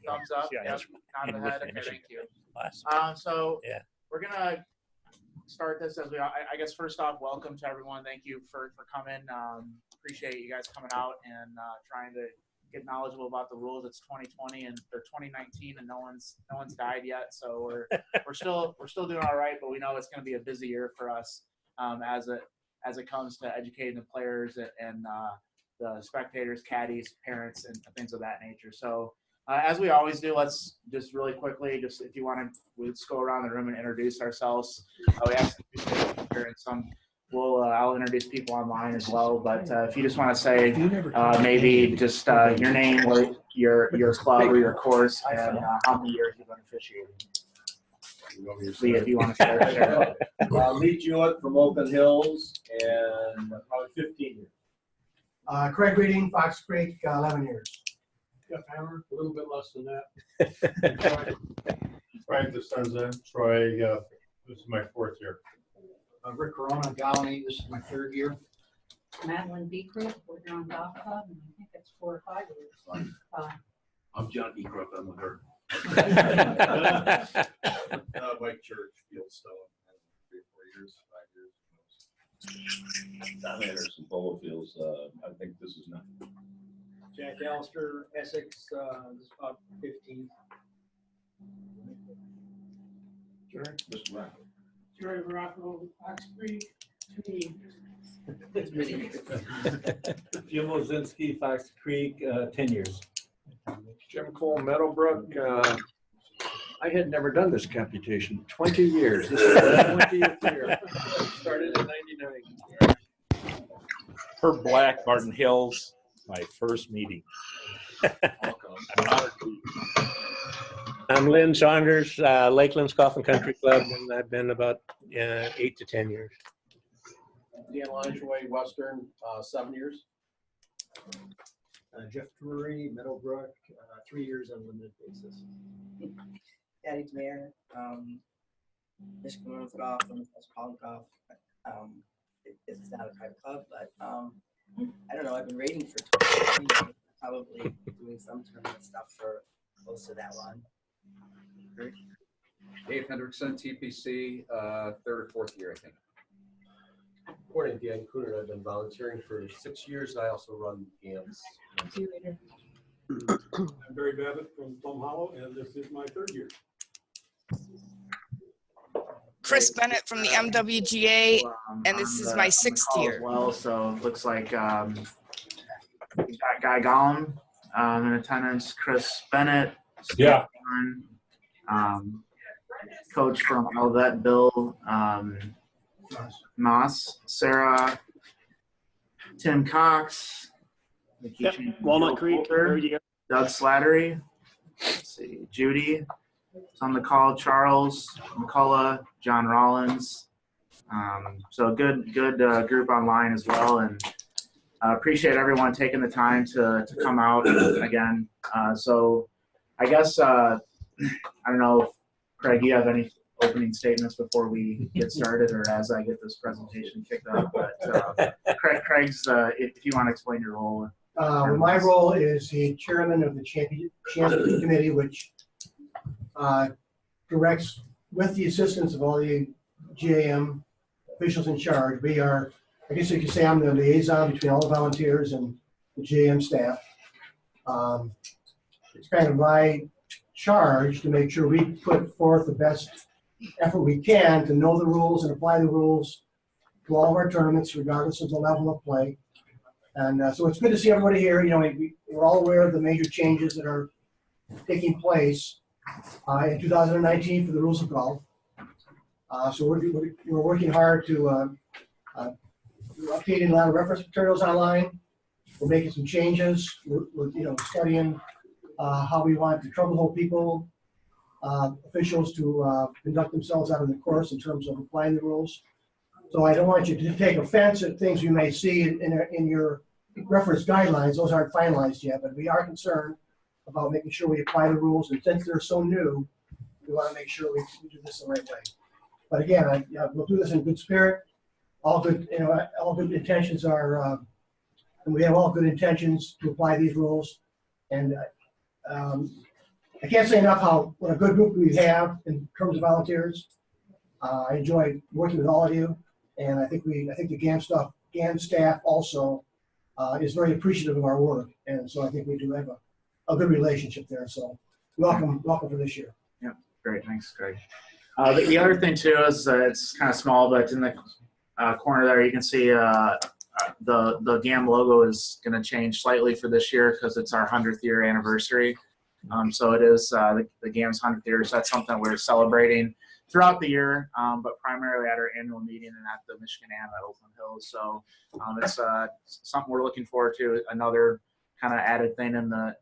Thumbs up. Yeah, Yep. Nod of the head. Okay, thank you. So we're gonna start this as I guess first off, welcome to everyone. Thank you for coming. Appreciate you guys coming out and trying to get knowledgeable about the rules. It's 2020 and or 2019, and no one's died yet. So we're still doing all right, but we know it's going to be a busy year for us as it comes to educating the players and the spectators, caddies, parents, and things of that nature. So as we always do, let's just really quickly, just if you want to, let's go around the room and introduce ourselves. We have some here and some. I'll introduce people online as well. But if you just want to say maybe just your name, your club or your course, and how many years you've been officiating. Lee, if you want to share. Lee Jewett from Open Hills, and probably 15 years. Craig Reading, Fox Creek, 11 years. Jeff Hammer, a little bit less than that. Frank DeSenza, Troy, this is my 4th year. Rick Corona, Galani, this is my 3rd year. Madeline Beecroft, we're here on golf club, and I think it's 4 or 5 years. I'm John Beecroft, I'm with her. Mike Church, Fieldstone, 3 or 4 years, 5 years. Don Anderson, Polo Fields, I think this is not. Jack Allister, Essex, this is about 15. Mr. Rock. Jerry Rocco, Fox Creek, 2 years. Jim Ozinski, Fox Creek, 10 years. Jim Cole, Meadowbrook. I had never done this computation. 20 years. This is the 20th year. Started in '99. Herb Black, Martin Hills, my first meeting. I'm Lynn Saunders, Lakeland's Golf and Country Club, and I've been about 8 to 10 years. Dan Lingerie, Western, 7 years. Jeff Drury, Meadowbrook, 3 years on a limited basis. Daddy Mayor, Michigan Women's Golf, Women's College Golf. It's not a private club, but I don't know. I've been rating for 20 years, probably doing some tournament stuff for close to that long. Great. Dave Hendrickson, TPC, 3rd or 4th year, I think. Morning, Dan Cooner. I've been volunteering for 6 years. I also run games. See you later. I'm Barry Babbitt from Plum Hollow, and this is my 3rd year. Chris Bennett from the MWGA, and this is my 6th year. Well, so it looks like we've got Guy Gollum in attendance, Chris Bennett, Yeah. Coach from Olivet, Bill Moss, Sarah, Tim Cox, Walnut Creek, Doug Slattery, let's see, Judy, it's on the call, Charles, McCullough, John Rollins. So a good group online as well, and appreciate everyone taking the time to come out again. So I guess I don't know if Craig, you have any opening statements before we get started, or as I get this presentation kicked off. But Craig's, if you want to explain your role. My role is the chairman of the championship committee, which directs, with the assistance of all the GAM officials in charge. We are, I guess you could say I'm the liaison between all the volunteers and the GAM staff. It's kind of my charge to make sure we put forth the best effort we can to know the rules and apply the rules to all of our tournaments, regardless of the level of play. And so it's good to see everybody here. You know, we're all aware of the major changes that are taking place in 2019 for the rules of golf. So we're working hard to we're updating a lot of reference materials online. We're making some changes. We're studying how we want to trouble hold people, officials to conduct themselves out of the course in terms of applying the rules. So I don't want you to take offense at things you may see in your reference guidelines. Those aren't finalized yet, but we are concerned about making sure we apply the rules. And since they're so new, we want to make sure we do this the right way. But again, we'll do this in good spirit. All good intentions are, and we have all good intentions to apply these rules. And I can't say enough what a good group we have in terms of volunteers. I enjoy working with all of you, and I think the GAM staff also is very appreciative of our work, and so I think we do have a good relationship there. So welcome for this year. Yeah, great, thanks, Greg. The other thing too is it's kind of small, but in the corner there you can see the GAM logo is going to change slightly for this year because it's our 100th year anniversary. So it is the GAM's 100th year, so that's something we're celebrating throughout the year, but primarily at our annual meeting and at the Michigan Am at Oakland Hills. So it's something we're looking forward to, another kind of added thing in the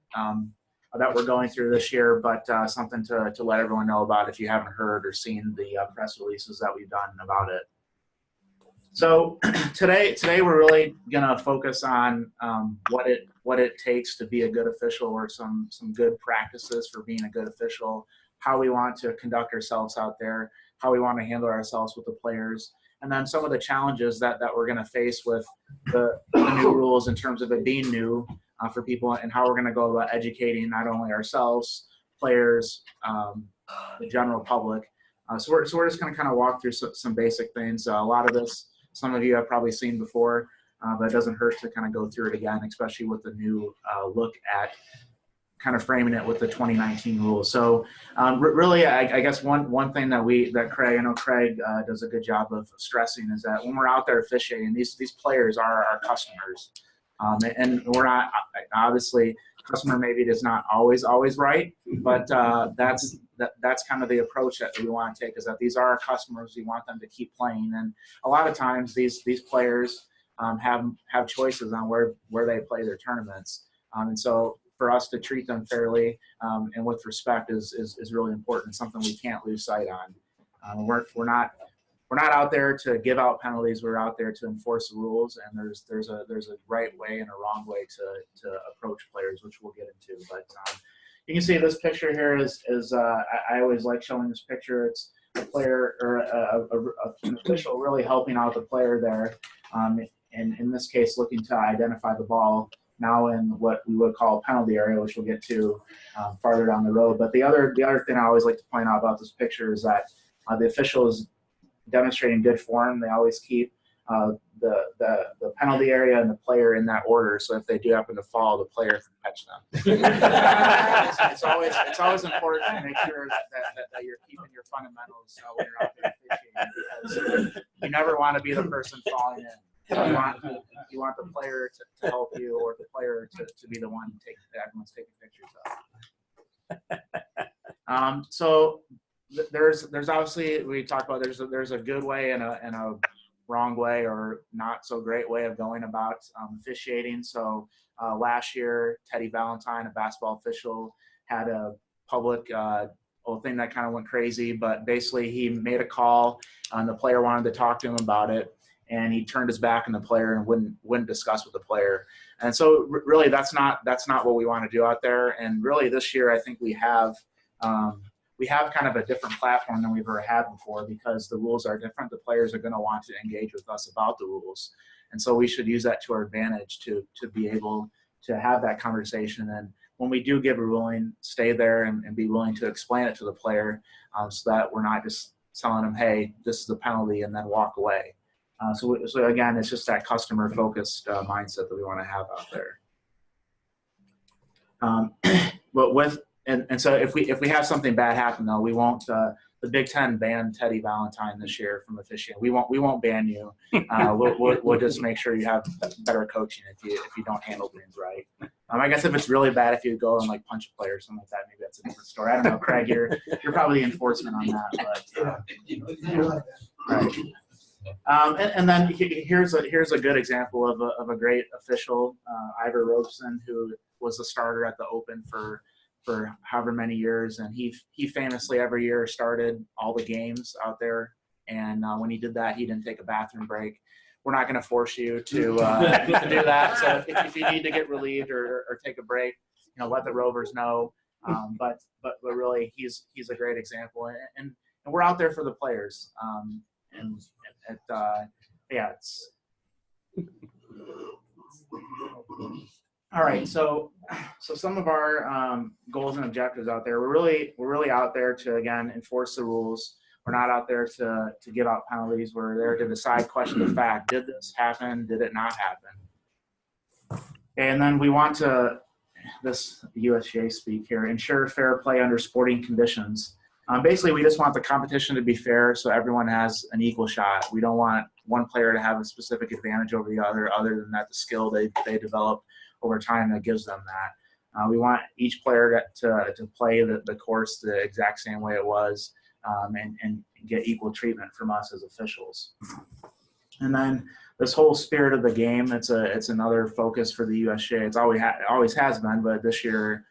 that we're going through this year, but something to let everyone know about if you haven't heard or seen the press releases that we've done about it. So today we're really gonna focus on what it takes to be a good official, or some good practices for being a good official, how we want to conduct ourselves out there, how we want to handle ourselves with the players, and then some of the challenges that we're gonna face with the new rules in terms of it being new for people, and how we're gonna go about educating not only ourselves, players, the general public. So we're just gonna kind of walk through some basic things. A lot of this, some of you have probably seen before, but it doesn't hurt to kind of go through it again, especially with the new look at kind of framing it with the 2019 rules. So really, I guess one thing that Craig, I know Craig does a good job of stressing, is that when we're out there officiating, these players are our customers. And we're not, obviously, customer maybe is not always right, but that's kind of the approach that we want to take, is that these are our customers. We want them to keep playing, and a lot of times these players have choices on where they play their tournaments, and so for us to treat them fairly and with respect is really important. Something we can't lose sight on. We're not out there to give out penalties. We're out there to enforce the rules, and there's a right way and a wrong way to approach players, which we'll get into. But you can see this picture here is I always like showing this picture. It's a player or an official really helping out the player there, and in this case looking to identify the ball now in what we would call a penalty area, which we'll get to farther down the road. But the other thing I always like to point out about this picture is that the official is demonstrating good form. They always keep the penalty area and the player in that order. So if they do happen to fall, the player can catch them. it's always important to make sure that you're keeping your fundamentals when you're out there officiating, because you never want to be the person falling in. You want the player to help you, or the player to be the one everyone's taking pictures of. So there's obviously, we talked about there's a good way and a wrong way, or not so great way of going about officiating. So last year, Teddy Valentine, a basketball official, had a public thing that kind of went crazy, but basically he made a call and the player wanted to talk to him about it, and he turned his back on the player and wouldn't discuss with the player. And so really that's not what we want to do out there. And really this year I think we have kind of a different platform than we've ever had before, because the rules are different. The players are going to want to engage with us about the rules. And so we should use that to our advantage to be able to have that conversation. And when we do give a ruling, stay there and be willing to explain it to the player, so that we're not just telling them, hey, this is the penalty, and then walk away. So again, it's just that customer-focused mindset that we want to have out there. But so if we have something bad happen, though, we won't. The Big Ten banned Teddy Valentine this year from officiating. We won't ban you. We'll just make sure you have better coaching if you don't handle things right. I guess if it's really bad, if you go and like punch a player or something like that, maybe that's a different story. I don't know, Craig. You're probably the enforcement on that, but right. And then here's a good example of a great official, Ivor Robeson, who was the starter at the Open for however many years, and he famously every year started all the games out there. And when he did that, he didn't take a bathroom break. We're not going to force you to do that. So if you need to get relieved or take a break, let the Rovers know. But really, he's a great example, and we're out there for the players. It's All right, so some of our goals and objectives out there. We're really out there to, again, enforce the rules. We're not out there to give out penalties. We're there to decide questions of fact. Did this happen? Did it not happen? And then we want to, this USGA speak here, ensure fair play under sporting conditions. Basically, we just want the competition to be fair so everyone has an equal shot. We don't want one player to have a specific advantage over the other than that the skill they develop over time that gives them that. We want each player to play the course the exact same way it was and get equal treatment from us as officials. And then this whole spirit of the game, it's another focus for the USGA. It's always has been, but this year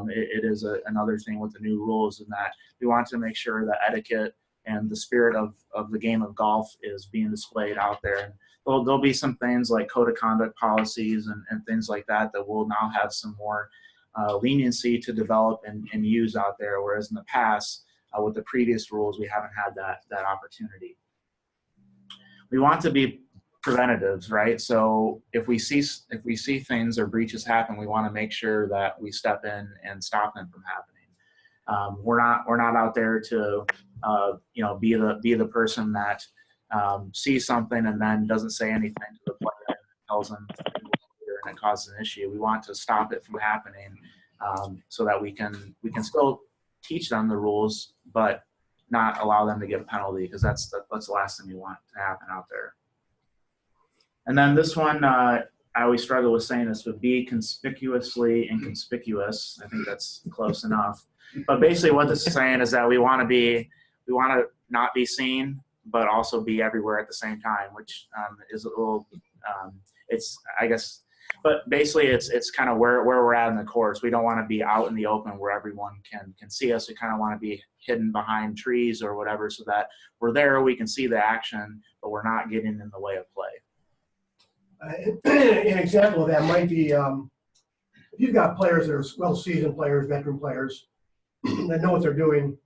it is another thing with the new rules, in that we want to make sure that etiquette and the spirit of the game of golf is being displayed out there. And there'll be some things like code of conduct policies and things like that will now have some more leniency to develop and use out there, whereas in the past, with the previous rules, we haven't had that opportunity. We want to be preventatives, right? So if we see things or breaches happen, we want to make sure that we step in and stop them from happening. We're not out there to be the person that sees something and then doesn't say anything to the player and tells them and it causes an issue. We want to stop it from happening so that we can still teach them the rules, but not allow them to get a penalty, because that's the last thing you want to happen out there. And then this one, I always struggle with saying this, but be conspicuously inconspicuous. I think that's close enough. But basically what this is saying is that we want to not be seen, but also be everywhere at the same time, which is a little, I guess, but basically it's kind of where we're at in the course. We don't want to be out in the open where everyone can see us. We kind of want to be hidden behind trees or whatever, so that we're there, we can see the action, but we're not getting in the way of play. An example of that might be if you've got players that are well-seasoned players, veteran players, that know what they're doing.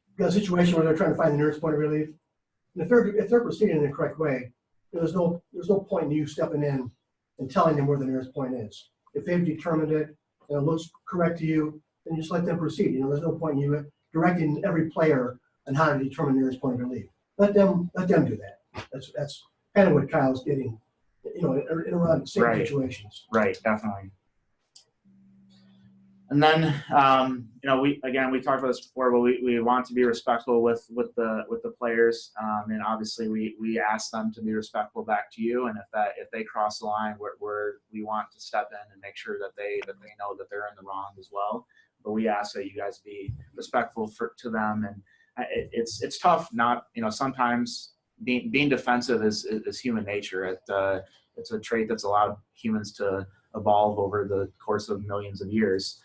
You've got a situation where they're trying to find the nearest point of relief. And if they're proceeding in the correct way, there's no point in you stepping in and telling them where the nearest point is. If they've determined it and it looks correct to you, then you just let them proceed. There's no point in you directing every player on how to determine the nearest point of relief. Let them do that. That's kind of what Kyle's getting, in around the same situations. Right, definitely. And then, we talked about this before, but we want to be respectful with the players, and obviously we ask them to be respectful back to you. And if they cross the line, we want to step in and make sure that they know that they're in the wrong as well. But we ask that you guys be respectful to them, and it's tough. Sometimes being defensive is human nature. It's a trait that's allowed humans to evolve over the course of millions of years.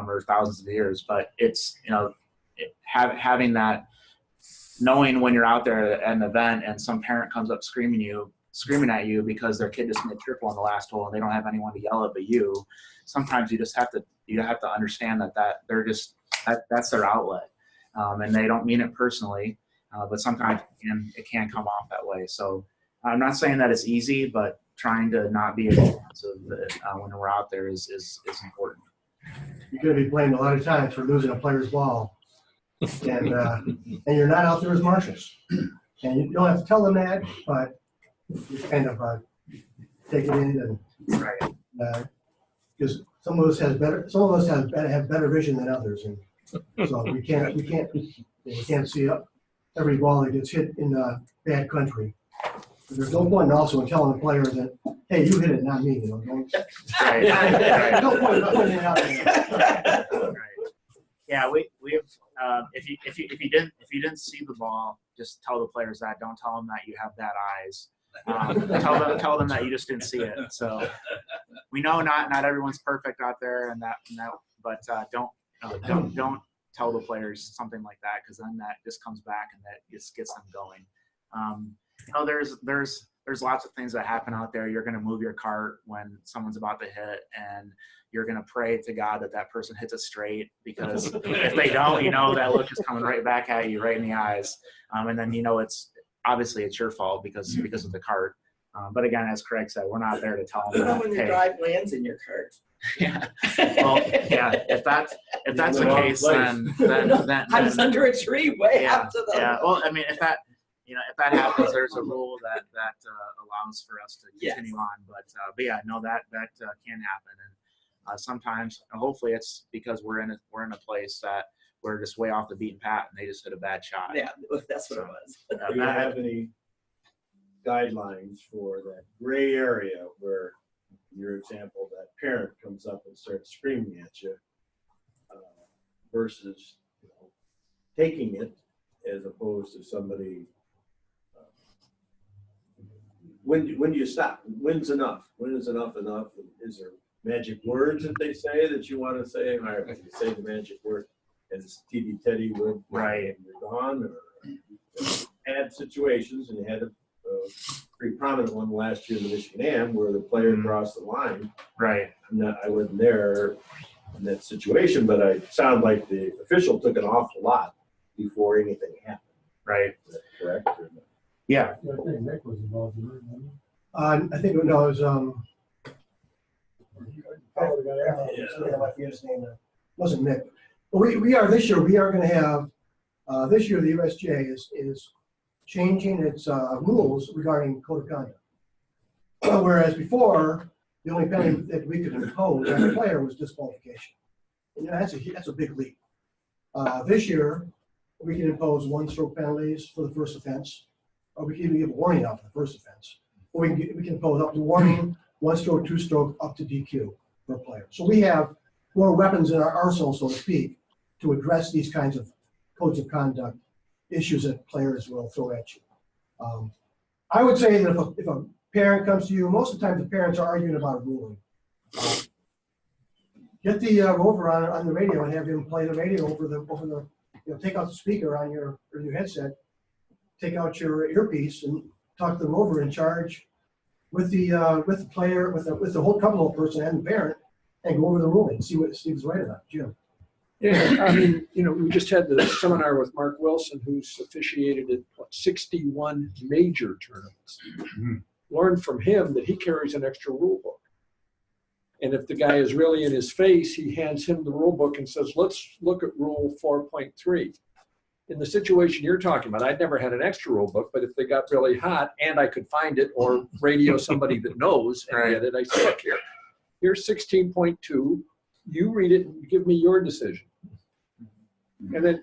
Or thousands of years, but it's having that, knowing when you're out there at an event and some parent comes up screaming at you because their kid just made triple on the last hole and they don't have anyone to yell at but you. Sometimes you just have to understand that that's their outlet, and they don't mean it personally, but sometimes it can come off that way. So I'm not saying that it's easy, but trying to not be aggressive when we're out there is important. You're going to be blamed a lot of times for losing a player's ball, and you're not out there as marshals, and you don't have to tell them that, but you kind of take it in, and because some of us have better vision than others, and so we can't see every ball that gets hit in bad country. But there's no point also in telling the player that, hey, you hit it, not me. Don't. Right. No point in pointing it out there. Right. Yeah, we've if you didn't see the ball, just tell the players that. Don't tell them that you have bad eyes. Tell them that you just didn't see it. So we know not everyone's perfect out there, but don't tell the players something like that, because then that just comes back and that just gets them going. There's lots of things that happen out there. You're going to move your cart when someone's about to hit, and you're going to pray to God that person hits it straight, because if they don't, that look is coming right back at you, right in the eyes. And then, it's obviously it's your fault because of the cart. But again, as Craig said, we're not there to tell When them, the hey, drive lands in your cart. yeah, well, yeah. If that's the case, then I was under a tree way yeah, up to the. yeah. Well, I mean, if that happens, there's a rule that allows for us to continue on. But yeah, no, that can happen, and sometimes, hopefully, it's because we're in a place that we're just way off the beaten path, and they just hit a bad shot. Yeah, that's what it was. Do you have any guidelines for that gray area where, your example, that parent comes up and starts screaming at you versus taking it, as opposed to somebody? When do you stop? When's enough? When is enough enough? Is there magic words that they say that you want to say? All right, you say the magic word, as TV Teddy would, right? And you're gone. Or had situations, and you had a pretty prominent one last year in the Michigan Am, where the player crossed the line. Right. I wasn't there in that situation, but I sound like the official took an awful lot before anything happened. Right. Is that correct? Or no? Yeah. I think Nick was involved in that. I think it was wasn't Nick. But we are this year. We are going to have this year. The USGA is changing its rules regarding code of conduct. Whereas before, the only penalty that we could impose on a player was disqualification. And that's a big leap. This year, we can impose one-stroke penalties for the first offense, or we can even give a warning out for the first offense. Or we can impose up to warning, one-stroke, two-stroke, up to DQ for a player. So we have more weapons in our arsenal, so to speak, to address these kinds of codes of conduct issues that players will throw at you. I would say that if a parent comes to you, most of the time the parents are arguing about a ruling. Get the rover on the radio and have him play the radio over the take out the speaker on your headset, take out your earpiece, and talk to the rover in charge with the player, with the whole couple of person and the parent, and go over the ruling, see what Steve's right about. Jim. Yeah, I mean, we just had the seminar with Mark Wilson, who's officiated at 61 major tournaments. Mm-hmm. Learned from him that he carries an extra rule book. And if the guy is really in his face, he hands him the rule book and says, let's look at rule 4.3. In the situation you're talking about, I'd never had an extra rule book, but if they got really hot and I could find it or radio somebody that knows and get it, I say, look here, here's 16.2. You read it and give me your decision. And then,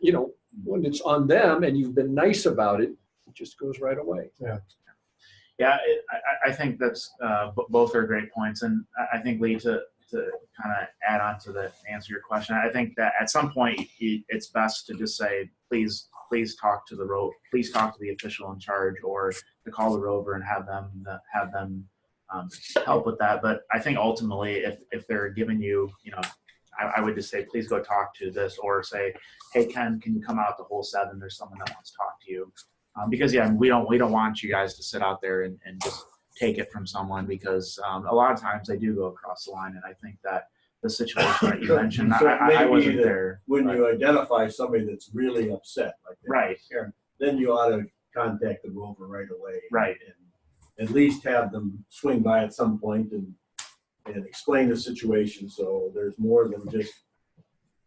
when it's on them and you've been nice about it, it just goes right away. Yeah. Yeah, I think that's both are great points, and I think Lee, to kind of add on to answer your question, I think that at some point it's best to just say, please talk to the official in charge, or to call the rover and have them help with that. But I think ultimately, if they're giving you, I would just say, please go talk to this, or say, hey Ken, can you come out the whole 7? There's someone that wants to talk to you. Because we don't want you guys to sit out there and just take it from someone, because a lot of times they do go across the line, and I think that the situation that you mentioned, I wasn't there. When you identify somebody that's really upset, like that, right, then you ought to contact the rover right away, right, and at least have them swing by at some point and explain the situation, so there's more than just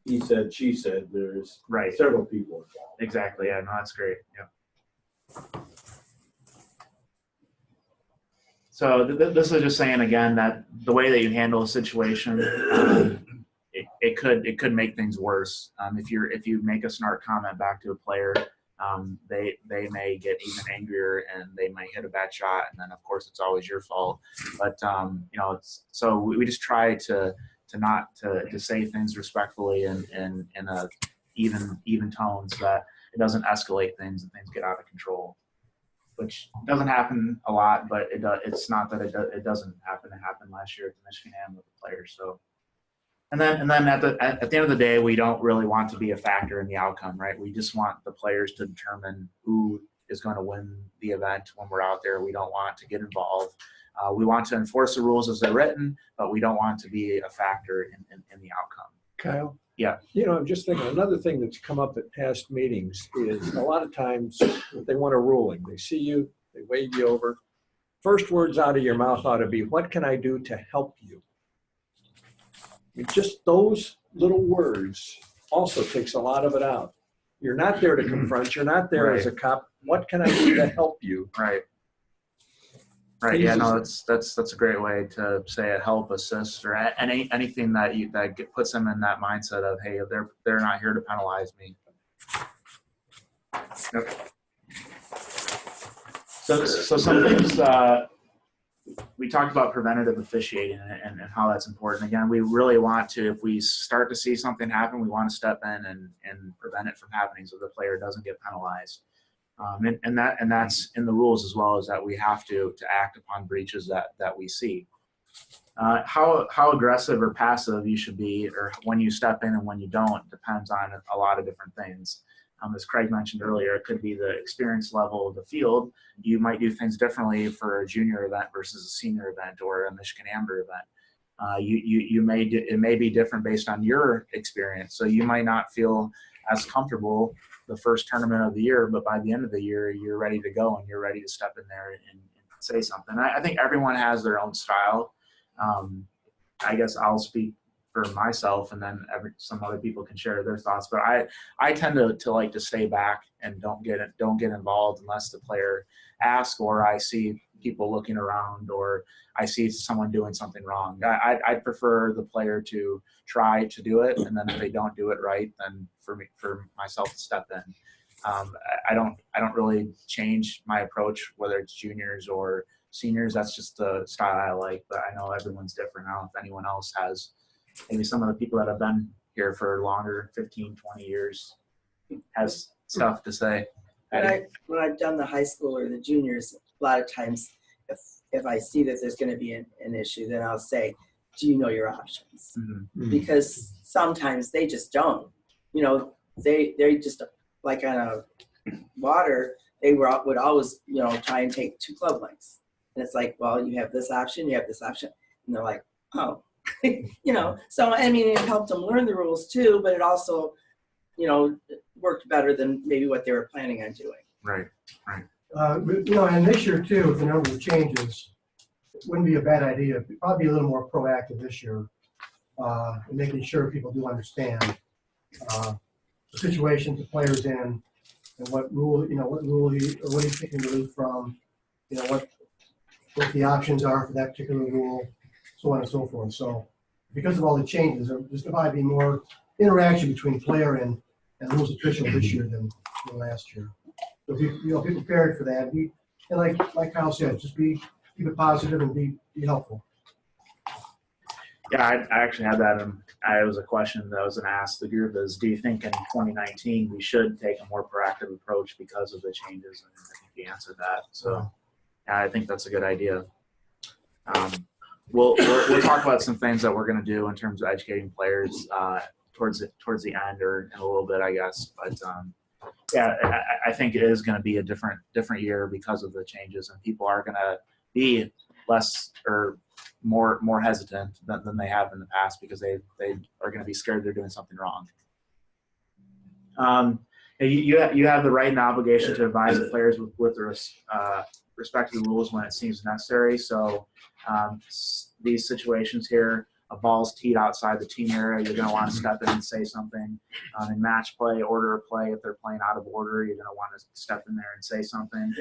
he said, she said. There's several people involved. Exactly. Yeah. No, that's great. Yeah. So this is just saying again that the way that you handle a situation, it could make things worse. If you make a snark comment back to a player, they may get even angrier and they might hit a bad shot, and then of course it's always your fault. But so we just try to say things respectfully and in a even tone, so that it doesn't escalate things and things get out of control, which doesn't happen a lot, but it's not that it doesn't happen. It happened last year at the Michigan Am with the players. So, and then at the end of the day, we don't really want to be a factor in the outcome, right? We just want the players to determine who is going to win the event when we're out there. We don't want to get involved. We want to enforce the rules as they're written, but we don't want to be a factor in the outcome. Kyle? Yeah. I'm just thinking, another thing that's come up at past meetings is a lot of times they want a ruling. They see you, they wave you over. first words out of your mouth ought to be, what can I do to help you? I mean, just those little words also takes a lot of it out. You're not there to confront. You're not there as a cop. What can I do to help you? Right. Right. Yeah. No, that's a great way to say it. Help, assist, or anything that puts them in that mindset of, hey, they're not here to penalize me. Yep. So some things we talked about preventative officiating and how that's important. Again, we really want to, if we start to see something happen, we want to step in and prevent it from happening so the player doesn't get penalized. And that's in the rules as well, as that we have to act upon breaches that we see. How aggressive or passive you should be, or when you step in and when you don't, depends on a lot of different things. As Craig mentioned earlier, it could be the experience level of the field. You might do things differently for a junior event versus a senior event or a Michigan Amber event. It may be different based on your experience. So you might not feel as comfortable the first tournament of the year, but by the end of the year, you're ready to go and you're ready to step in there and say something. I think everyone has their own style. I guess I'll speak for myself, and then some other people can share their thoughts. But I tend to like to stay back and don't get involved unless the player asks, or I see people looking around, or I see someone doing something wrong. I'd prefer the player to try to do it, and then if they don't do it right, then for myself to step in. I don't really change my approach, whether it's juniors or seniors. That's just the style I like, but I know everyone's different. I don't know if anyone else has. Maybe some of the people that have been here for longer, 15, 20 years, has stuff to say. When I've done the high school or the juniors, a lot of times, if I see that there's going to be an issue, then I'll say, do you know your options? Mm-hmm. Because sometimes they just don't. They just, like on a water, they would always, try and take 2 club lengths. And it's like, well, you have this option, you have this option. And they're like, oh. So I mean, it helped them learn the rules too, but it also, worked better than maybe what they were planning on doing. Right. And this year too, with the number of changes, it wouldn't be a bad idea. Probably be a little more proactive this year, in making sure people do understand the situation the player's in, and what rule what he's taking relief from, what the options are for that particular rule, so on and so forth. So because of all the changes, there's going to probably be more interaction between player and rules official this year than last year. So be prepared for that. And like Kyle said, just keep it positive and be helpful. Yeah, I actually had that. It was a question that was asked the group is, do you think in 2019 we should take a more proactive approach because of the changes? And I think you answered that. So yeah, I think that's a good idea. We'll talk about some things that we're going to do in terms of educating players towards the end or in a little bit, I guess. But yeah, I think it is going to be a different year because of the changes, and people are going to be less or more hesitant than they have in the past because they are going to be scared they're doing something wrong. You have the right and obligation to advise the players with respect to the rules when it seems necessary. So these situations here, a ball's teed outside the team area, you're going to want to step in and say something. In match play, order of play, if they're playing out of order, you're going to want to step in there and say something.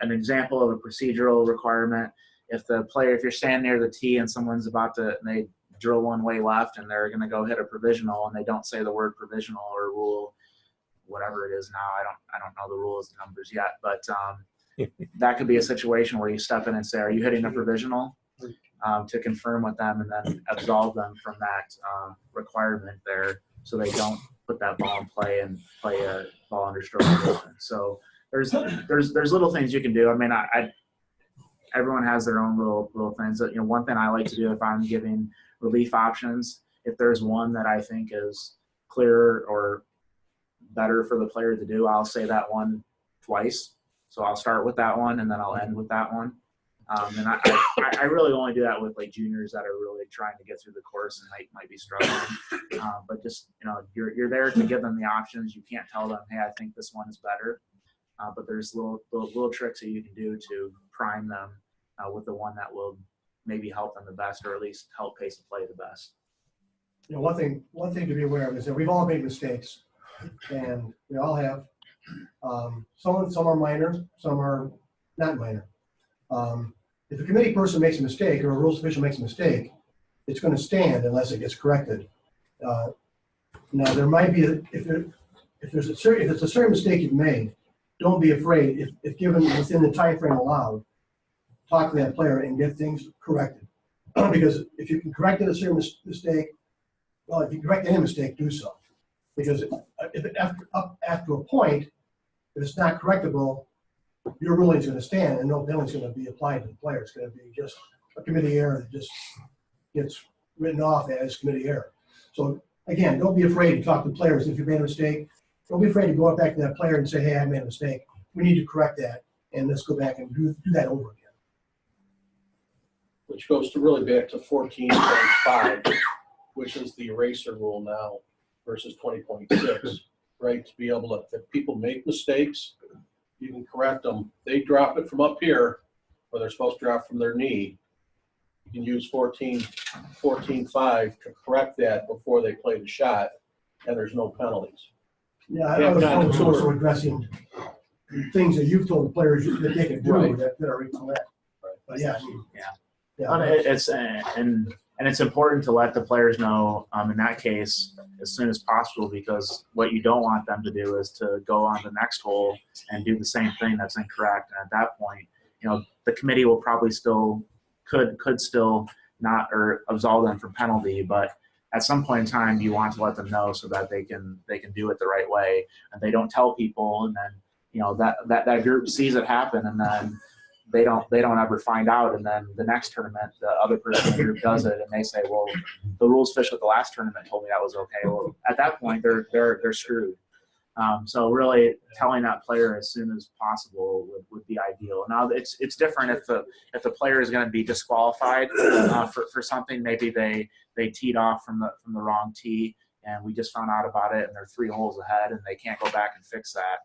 An example of a procedural requirement, if you're standing near the tee and someone's and they drill one way left and they're going to go hit a provisional and they don't say the word provisional or rule, whatever it is now, I don't know the rules, the numbers yet, but that could be a situation where you step in and say, are you hitting a provisional? To confirm with them and then absolve them from that requirement there, so they don't put that ball in play and play a ball under stroke position. So there's little things you can do. I mean, everyone has their own little things. One thing I like to do if I'm giving relief options, if there's one that I think is clearer or better for the player to do, I'll say that one twice. So I'll start with that one and then I'll end with that one. And I really only do that with like juniors that are really trying to get through the course and might be struggling. But just, you're there to give them the options. You can't tell them, hey, I think this one is better. But there's little tricks that you can do to prime them with the one that will maybe help them the best, or at least help pace of play the best. You know, one thing to be aware of is that we've all made mistakes, and we all have. Some are minor, some are not minor. If a committee person makes a mistake or a rules official makes a mistake, it's going to stand unless it gets corrected. Now there might be if it's a certain mistake you've made, don't be afraid if given within the time frame allowed, talk to that player and get things corrected. Because if you can correct a certain mistake, well, if you correct any mistake, do so. Because after a point, if it's not correctable, your ruling is going to stand and no penalty is going to be applied to the player. It's going to be just a committee error that just gets written off as committee error. So again, don't be afraid to talk to players if you made a mistake. Don't be afraid to go back to that player and say, hey, I made a mistake. We need to correct that, and let's go back and do that over again. Which goes to really back to 14.5, which is the eraser rule now versus 20.6, right? To be able to, if people make mistakes, you can correct them. They drop it from up here, where they're supposed to drop from their knee. You can use 14.5 to correct that before they play the shot, and there's no penalties. Yeah, I was also addressing things that you've told the players that they can do that are incorrect. Right. But yeah. And it's important to let the players know in that case as soon as possible, because what you don't want them to do is to go on the next hole and do the same thing that's incorrect. And at that point, you know, the committee will probably still could still not or absolve them from penalty, but at some point in time you want to let them know so that they can do it the right way, and they don't tell people, and then you know that group sees it happen, and then they don't ever find out, and then the next tournament the other person in the group does it and they say, well, the rules official at the last tournament told me that was okay. Well, at that point they're screwed. So really telling that player as soon as possible would be ideal. Now it's different if the player is going to be disqualified for something. Maybe they teed off from the wrong tee and we just found out about it and they're 3 holes ahead and they can't go back and fix that.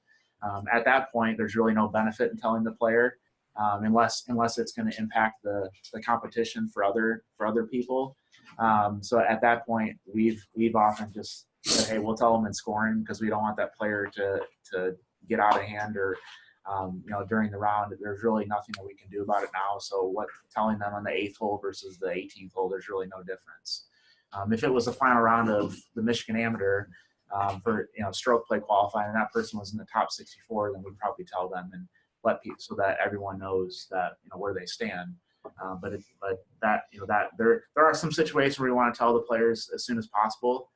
At that point, there's really no benefit in telling the player unless it's going to impact the competition for other people. So at that point, we've often just said, hey, we'll tell them in scoring because we don't want that player to get out of hand or you know, during the round. There's really nothing that we can do about it now. So telling them on the 8th hole versus the 18th hole, there's really no difference. If it was the final round of the Michigan Amateur for stroke play qualifying and that person was in the top 64, then we'd probably tell them and let people so that everyone knows that where they stand. But there are some situations where we want to tell the players as soon as possible.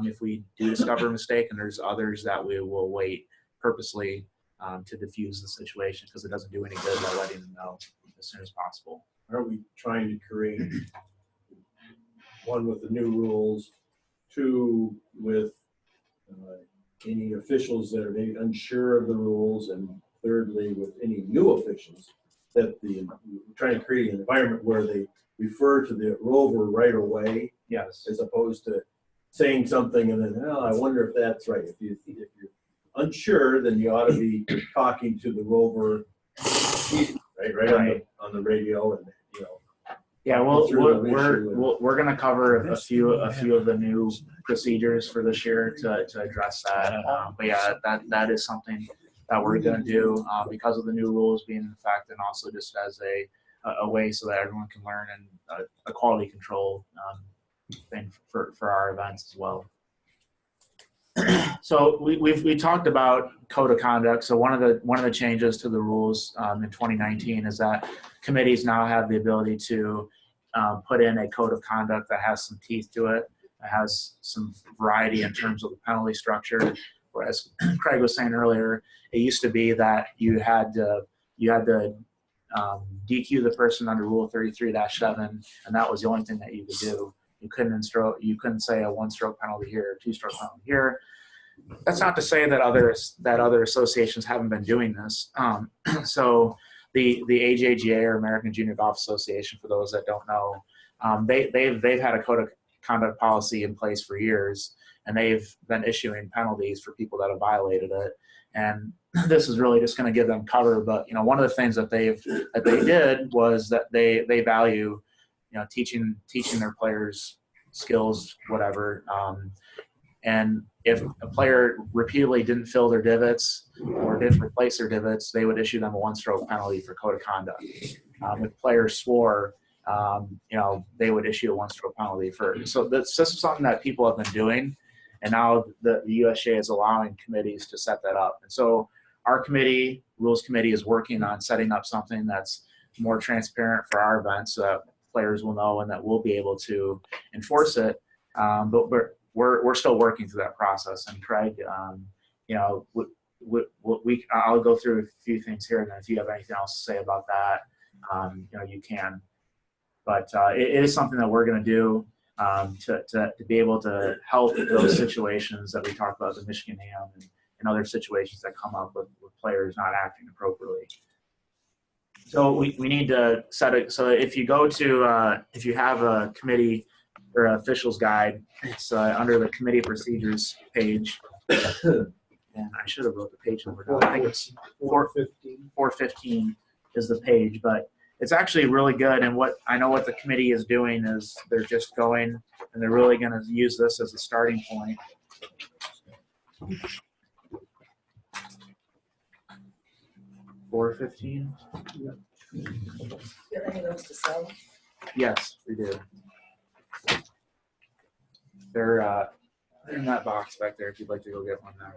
If we do discover a mistake, and there's others that we will wait purposely to diffuse the situation because it doesn't do any good by letting them know as soon as possible. Are we trying to create one with the new rules, 2 with any officials that are maybe unsure of the rules, and thirdly with any new officials that we're trying to create an environment where they refer to the rover right away? Yes. As opposed to saying something and then, oh, I wonder if that's right. If you're unsure, then you ought to be talking to the rover, right. On the radio, and Yeah, we're going to cover a few of the new procedures for this year to address that. But yeah, that is something that we're going to do because of the new rules being in effect, and also just as a way so that everyone can learn, and a quality control thing for our events as well. So we talked about code of conduct. So one of the changes to the rules in 2019 is that committees now have the ability to put in a code of conduct that has some teeth to it. It has some variety in terms of the penalty structure. Whereas Craig was saying earlier, it used to be that you had to DQ the person under Rule 33-7, and that was the only thing that you could do. You couldn't say a 1-stroke penalty here, a 2-stroke penalty here. That's not to say that other associations haven't been doing this. So the AJGA, or American Junior Golf Association, for those that don't know, they've had a code of conduct policy in place for years, and they've been issuing penalties for people that have violated it. And this is really just going to give them cover. But one of the things that they did was that they value teaching their players skills, whatever. And if a player repeatedly didn't fill their divots or didn't replace their divots, they would issue them a one-stroke penalty for code of conduct. If players swore, they would issue a one-stroke penalty for. So this is something that people have been doing, and now the USGA is allowing committees to set that up. And so our committee, rules committee, is working on setting up something that's more transparent for our events, so that players will know and that we'll be able to enforce it. But we're still working through that process. And Craig, I'll go through a few things here, and then if you have anything else to say about that, you can. But it is something that we're going to do to be able to help those situations that we talked about, the Michigan Ham and other situations that come up with players not acting appropriately. So we need to set it. So if you go to, if you have a committee or officials guide, it's under the committee procedures page. And I should have wrote the page number down. I think it's 415 is the page, but it's actually really good. And what I know what the committee is doing is they're just going and they're really going to use this as a starting point. $4.15. Do you have any of those to sell? Yes, we do. They're in that box back there. If you'd like to go get one now.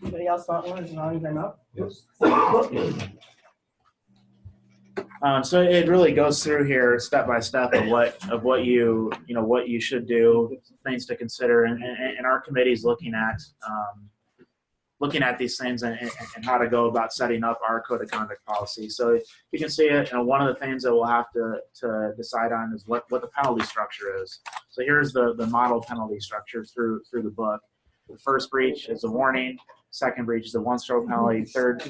Anybody else want one as long as I'm up? Yes. So it really goes through here step by step of what you should do, things to consider, and our committee is looking at these things and how to go about setting up our code of conduct policy. So you can see it. One of the things that we'll have to decide on is what the penalty structure is. So here's the model penalty structure through the book. The first breach is a warning. Second breach is a one-stroke penalty. Third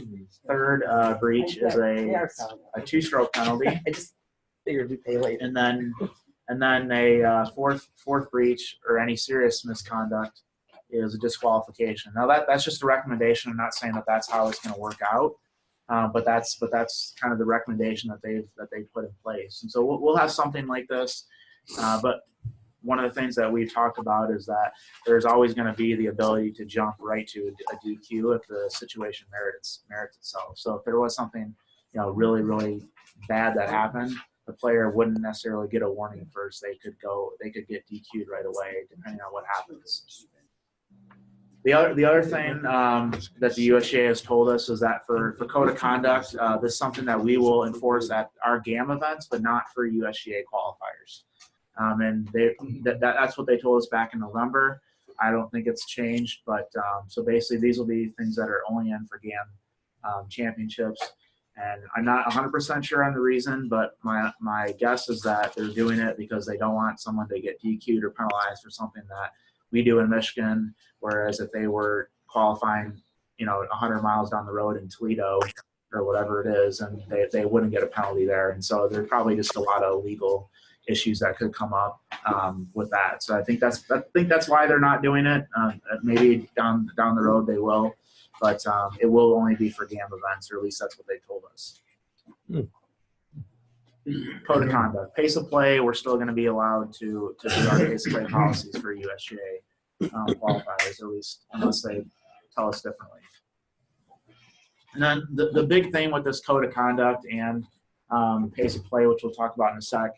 breach is a two-stroke penalty. I just figured we'd pay later. And then a fourth breach or any serious misconduct is a disqualification. Now that's just a recommendation. I'm not saying that that's how it's going to work out, but that's kind of the recommendation that they've put in place. And so we'll have something like this, but one of the things that we've talked about is that there's always going to be the ability to jump right to a DQ if the situation merits itself. So if there was something, really, really bad that happened, the player wouldn't necessarily get a warning first. They could get DQ'd right away, depending on what happens. The other thing that the USGA has told us is that for code of conduct, this is something that we will enforce at our GAM events, but not for USGA qualifiers. And that's what they told us back in November. I don't think it's changed, but so basically these will be things that are only in for GAM championships. And I'm not 100% sure on the reason, but my guess is that they're doing it because they don't want someone to get DQ'd or penalized for something that we do in Michigan. Whereas if they were qualifying, 100 miles down the road in Toledo or whatever it is, and they wouldn't get a penalty there. And so there's probably just a lot of legal issues that could come up with that. So I think that's why they're not doing it. Maybe down the road they will, but it will only be for GAM events, or at least that's what they told us. Code of conduct, pace of play. We're still going to be allowed to do our pace of play policies for USGA qualifiers, at least unless they tell us differently. And then the big thing with this code of conduct and pace of play, which we'll talk about in a sec,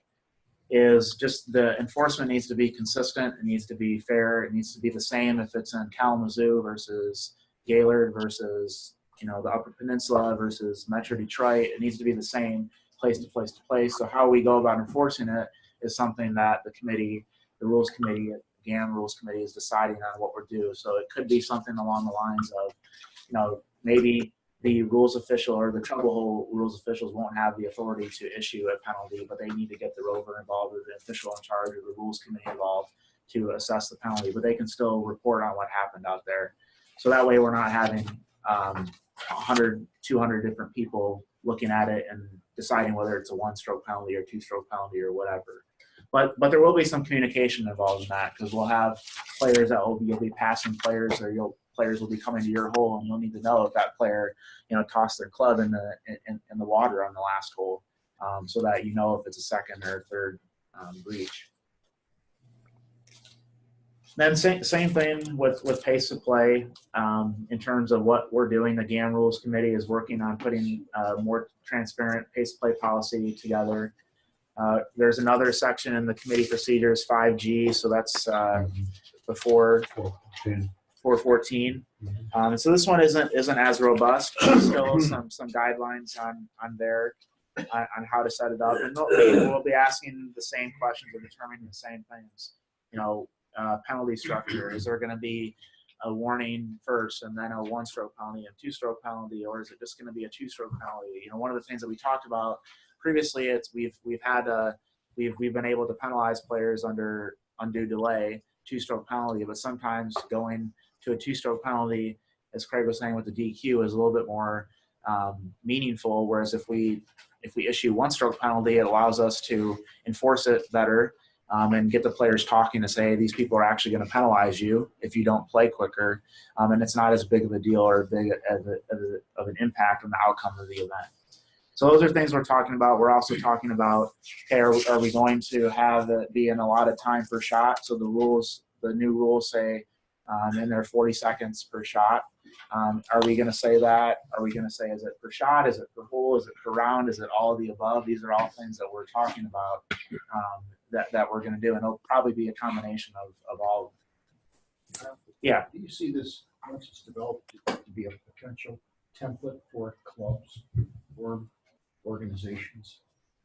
is just the enforcement needs to be consistent. It needs to be fair. It needs to be the same if it's in Kalamazoo versus Gaylord versus the Upper Peninsula versus Metro Detroit. It needs to be the same place to place to place. So how we go about enforcing it is something that the rules committee, GAM rules committee, is deciding on what we're due. So it could be something along the lines of, maybe the rules official or the trouble hole rules officials won't have the authority to issue a penalty, but they need to get the rover involved or the official in charge or the rules committee involved to assess the penalty, but they can still report on what happened out there. So that way we're not having 100, 200 different people looking at it and deciding whether it's a one-stroke penalty or two-stroke penalty or whatever. but there will be some communication involved in that, because we'll have players that you'll be passing players, or players will be coming to your hole, and you'll need to know if that player, tossed their club in the water on the last hole, so that you know if it's a second or third breach. Then same thing with pace of play. In terms of what we're doing, the GAM Rules Committee is working on putting more transparent pace of play policy together. There's another section in the committee procedures, 5G, so that's before 414. And so this one isn't as robust. There's still some guidelines on there on how to set it up, and we'll be asking the same questions and determining the same things. Penalty structure. Is there going to be a warning first and then a 1-stroke penalty and 2-stroke penalty, or is it just going to be a 2-stroke penalty? One of the things that we talked about previously, we've been able to penalize players under undue delay, 2-stroke penalty, but sometimes going to a 2-stroke penalty, as Craig was saying with the DQ, is a little bit more meaningful. Whereas if we issue 1-stroke penalty, it allows us to enforce it better. And get the players talking to say, these people are actually going to penalize you if you don't play quicker. And it's not as big of a deal or big of an impact on the outcome of the event. So those are things we're talking about. We're also talking about, okay, are we going to have it be in a lot of time per shot? So the new rules say in there 40 seconds per shot. Are we going to say that? Are we going to say, is it per shot? Is it per hole? Is it per round? Is it all of the above? These are all things that we're talking about that we're going to do, and it'll probably be a combination of all. Yeah. Do you see this, once it's developed, to be a potential template for clubs or organizations?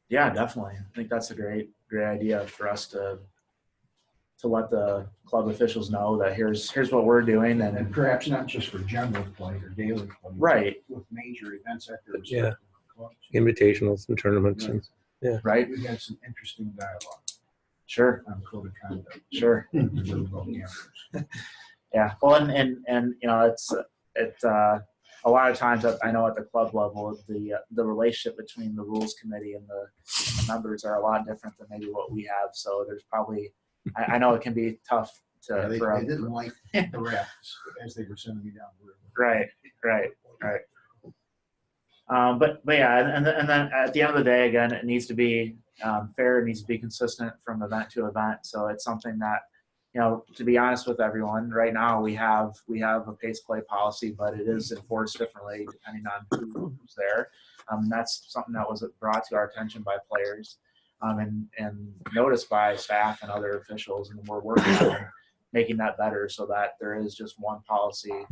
Yeah, definitely. I think that's a great idea for us to let the club officials know that here's what we're doing, and perhaps not just for general play or daily play, right? With major events at their yeah, clubs. Invitationals and tournaments, right. And yeah, right. We had some interesting dialogue. Sure. On code of conduct. Sure. Yeah. Well, and it's a lot of times I know at the club level, the relationship between the rules committee and the members are a lot different than maybe what we have. So there's probably, I know it can be tough to. Yeah, they didn't like the refs as they were sending me down the road. Right. But yeah, and then at the end of the day, again, it needs to be fair. It needs to be consistent from event to event. So it's something that, to be honest with everyone, right now we have a pace play policy, but it is enforced differently depending on who's there. That's something that was brought to our attention by players and noticed by staff and other officials, and we're working on making that better so that there is just one policy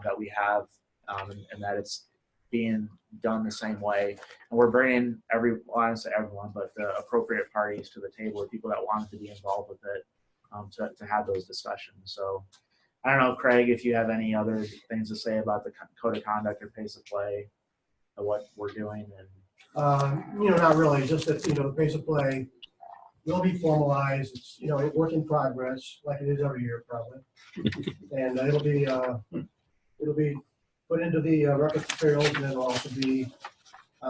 that we have and that it's being done the same way. And we're bringing everyone, but the appropriate parties to the table, or people that wanted to be involved with it, to have those discussions. So I don't know, Craig, if you have any other things to say about the code of conduct or pace of play, or what we're doing. And not really. Just that the pace of play will be formalized. It's a work in progress, like it is every year probably, and it'll be put into the record materials, and it'll also be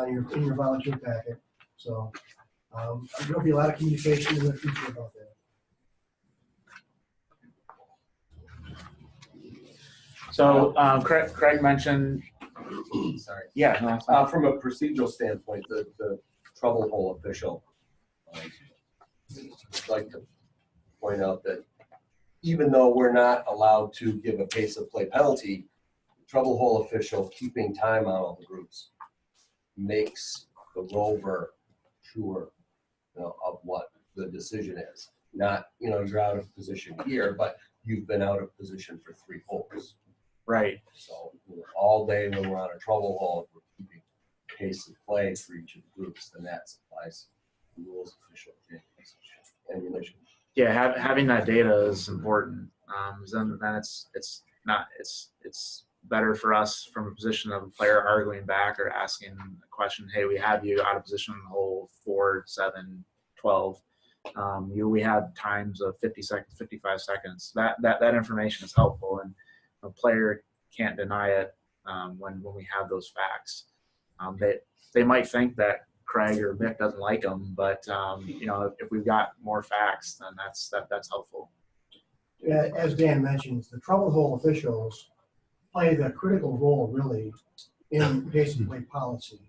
in your volunteer packet. So there'll be a lot of communication in the future about that. So Craig mentioned. Sorry. Yeah. No, from a procedural standpoint, the trouble hole official, I'd like to point out that even though we're not allowed to give a pace of play penalty, the trouble hole official keeping time on all the groups makes the rover sure of what the decision is. Not, you're out of position here, but you've been out of position for 3 holes. Right. So all day when we're on a trouble hole, we're keeping pace of play for each of the groups, then that supplies the rules official emulation. Yeah, having that data is important. Then it's better for us from a position of a player arguing back or asking a question. Hey, we have you out of position in hole 4, 7, 12. We had times of 50 seconds, 55 seconds. That information is helpful, and a player can't deny it when we have those facts. They might think that Craig or Mick doesn't like them, but you know, if we've got more facts, then that's helpful. As Dan mentioned, the trouble hole officials play the critical role really in basically policy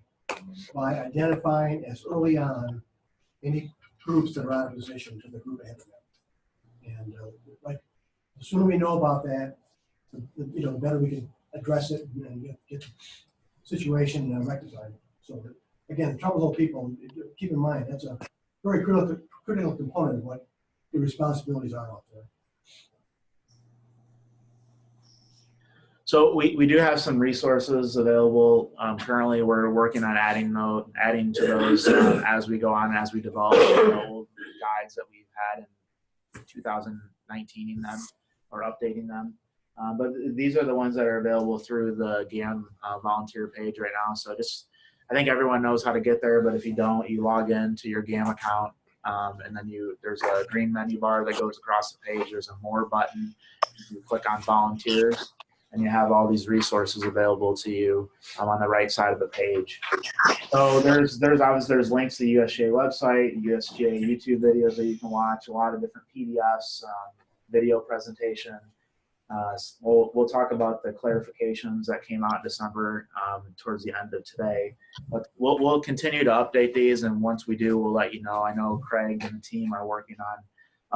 by identifying as early on any groups that are out of position to the group ahead of them. And like the sooner we know about that, you know, the better we can address it and get the situation rectified. So again, the trouble hole people, keep in mind that's a very critical component of what the responsibilities are out there. So we do have some resources available. Currently, we're working on adding to those as we go on, as we develop the old guides that we've had in 2019 them or updating them. But these are the ones that are available through the GAM volunteer page right now. So I think everyone knows how to get there, but if you don't, you log in to your GAM account, and then there's a green menu bar that goes across the page. There's a more button. You click on volunteers, and you have all these resources available to you on the right side of the page. So there's links to the USGA website, USGA YouTube videos that you can watch, a lot of different PDFs, video presentation. We'll talk about the clarifications that came out in December towards the end of today. But we'll continue to update these, and once we do, we'll let you know. I know Craig and the team are working on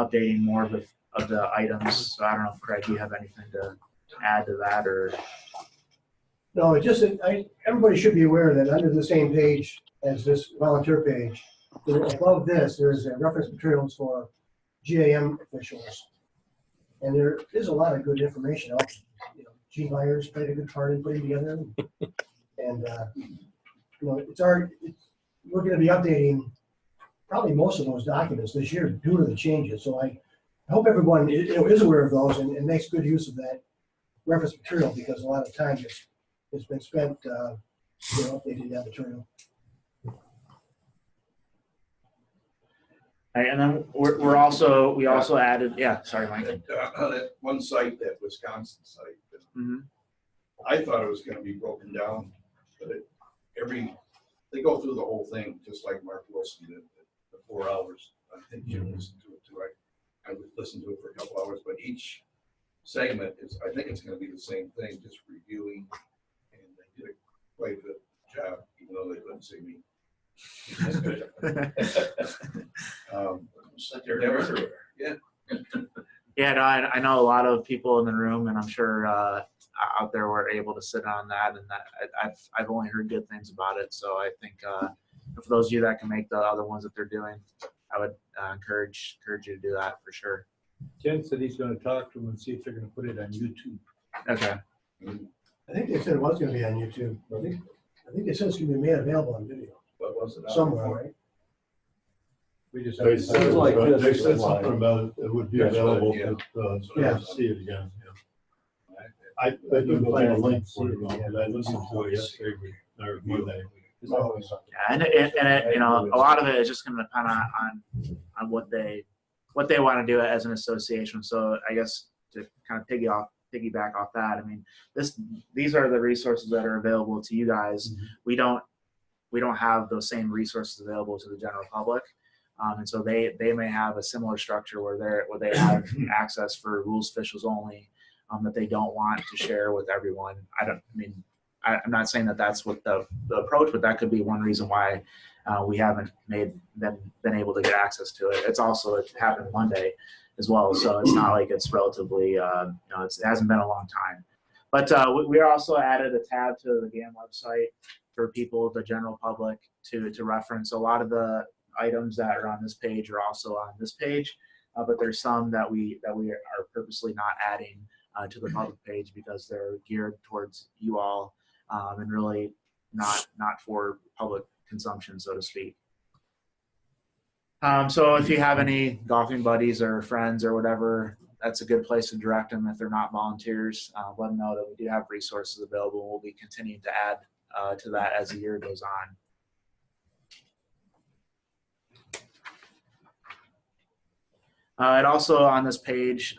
updating more of the items. So I don't know if Craig, you have anything to add to that, or no? It just everybody should be aware that under the same page as this volunteer page, above this there's reference materials for GAM officials, and there is a lot of good information out there. You know, Gene Myers played a good part in putting together, and you know, we're going to be updating probably most of those documents this year due to the changes. So I hope everyone is aware of those and makes good use of that reference material, because a lot of time has been spent updating that material. Right, and then we also added, yeah, sorry, Mike. On that one site, that Wisconsin site, I thought it was going to be broken down, but they go through the whole thing just like Mark Wilson did, the 4 hours. I think Jim listened to it too. I would listen to it for a couple hours, but each segment I think it's going to be the same thing, just reviewing, and they did quite a good job, even though they couldn't see me. Yeah. Yeah, no, I know a lot of people in the room, and I'm sure out there were able to sit on that, and that I've only heard good things about it. So I think for those of you that can make the other ones that they're doing, I would encourage you to do that for sure. Jen said he's going to talk to them and see if they're going to put it on YouTube. Okay. I think they said it was going to be on YouTube. I think they said it's going to be made available on video. What was it? Somewhere, right? We just They said something live. about it would be available to see it again. Yeah. I couldn't find a link for it, but I listened to it yesterday or Monday. Yeah, and you know, a lot of it is just going to depend on what they want to do as an association. So I guess to kind of piggyback off that, I mean, these are the resources that are available to you guys. Mm-hmm. We don't have those same resources available to the general public, and so they may have a similar structure where they have access for rules officials only, that they don't want to share with everyone. I'm not saying that that's what the approach, but that could be one reason why we haven't been able to get access to it. It happened Monday as well, so it's not like it's relatively it hasn't been a long time. But we also added a tab to the GAM website for people, the general public, to reference. A lot of the items that are on this page are also on this page, but there's some that we are purposely not adding to the public page because they're geared towards you all. And really not for public consumption, so to speak. So if you have any golfing buddies or friends or whatever, that's a good place to direct them if they're not volunteers. Let them know that we do have resources available. We'll be continuing to add to that as the year goes on. It also on this page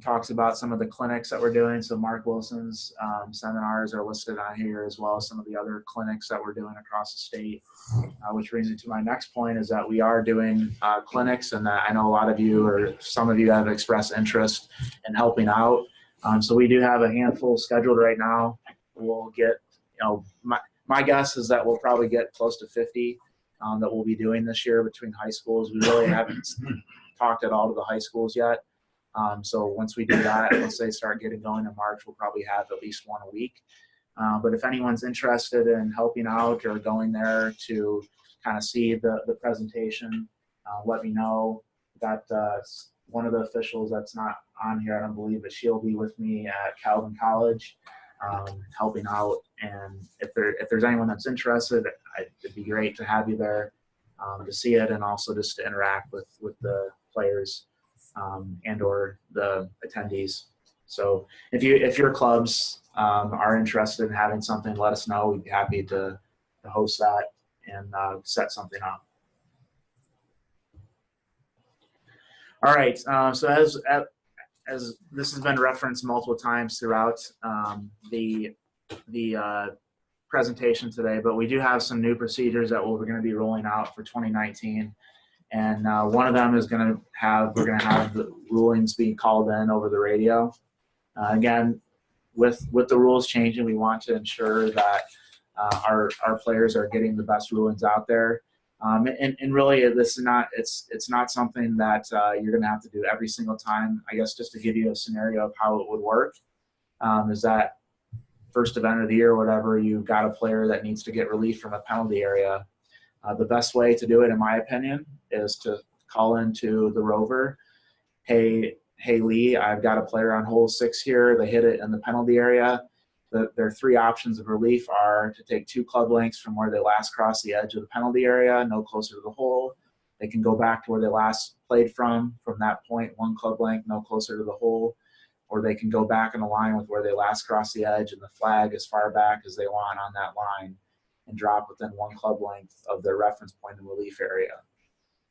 talks about some of the clinics that we're doing. So Mark Wilson's seminars are listed on here, as well as some of the other clinics that we're doing across the state. Which brings me to my next point, is that we are doing clinics, and that I know a lot of you, or some of you, have expressed interest in helping out. So we do have a handful scheduled right now. We'll get, my guess is that we'll probably get close to 50 that we'll be doing this year between high schools. We really haven't talked at all to the high schools yet. So once we do that, once they start getting going in March, we'll probably have at least one a week. But if anyone's interested in helping out or going there to kind of see the presentation, let me know. That one of the officials that's not on here, I don't believe, but she'll be with me at Calvin College helping out. And if there's anyone that's interested, it'd be great to have you there to see it, and also just to interact with the players and or the attendees. So if your clubs are interested in having something, let us know. We'd be happy to host that and set something up. All right. So as this has been referenced multiple times throughout the presentation today, but we do have some new procedures that we're going to be rolling out for 2019. And one of them is we're going to have the rulings being called in over the radio. Again, with the rules changing, we want to ensure that our players are getting the best rulings out there. And really, this is not it's not something that you're going to have to do every single time. I guess just to give you a scenario of how it would work, is that first event of the year, or whatever, you've got a player that needs to get relief from a penalty area. The best way to do it, in my opinion, is to call into the rover. Hey Lee, I've got a player on hole 6 here. They hit it in the penalty area. Their 3 options of relief are to take 2 club lengths from where they last crossed the edge of the penalty area, no closer to the hole. They can go back to where they last played from that point, 1 club length, no closer to the hole. Or they can go back in a line with where they last crossed the edge and the flag as far back as they want on that line, and drop within 1 club length of their reference point in the relief area.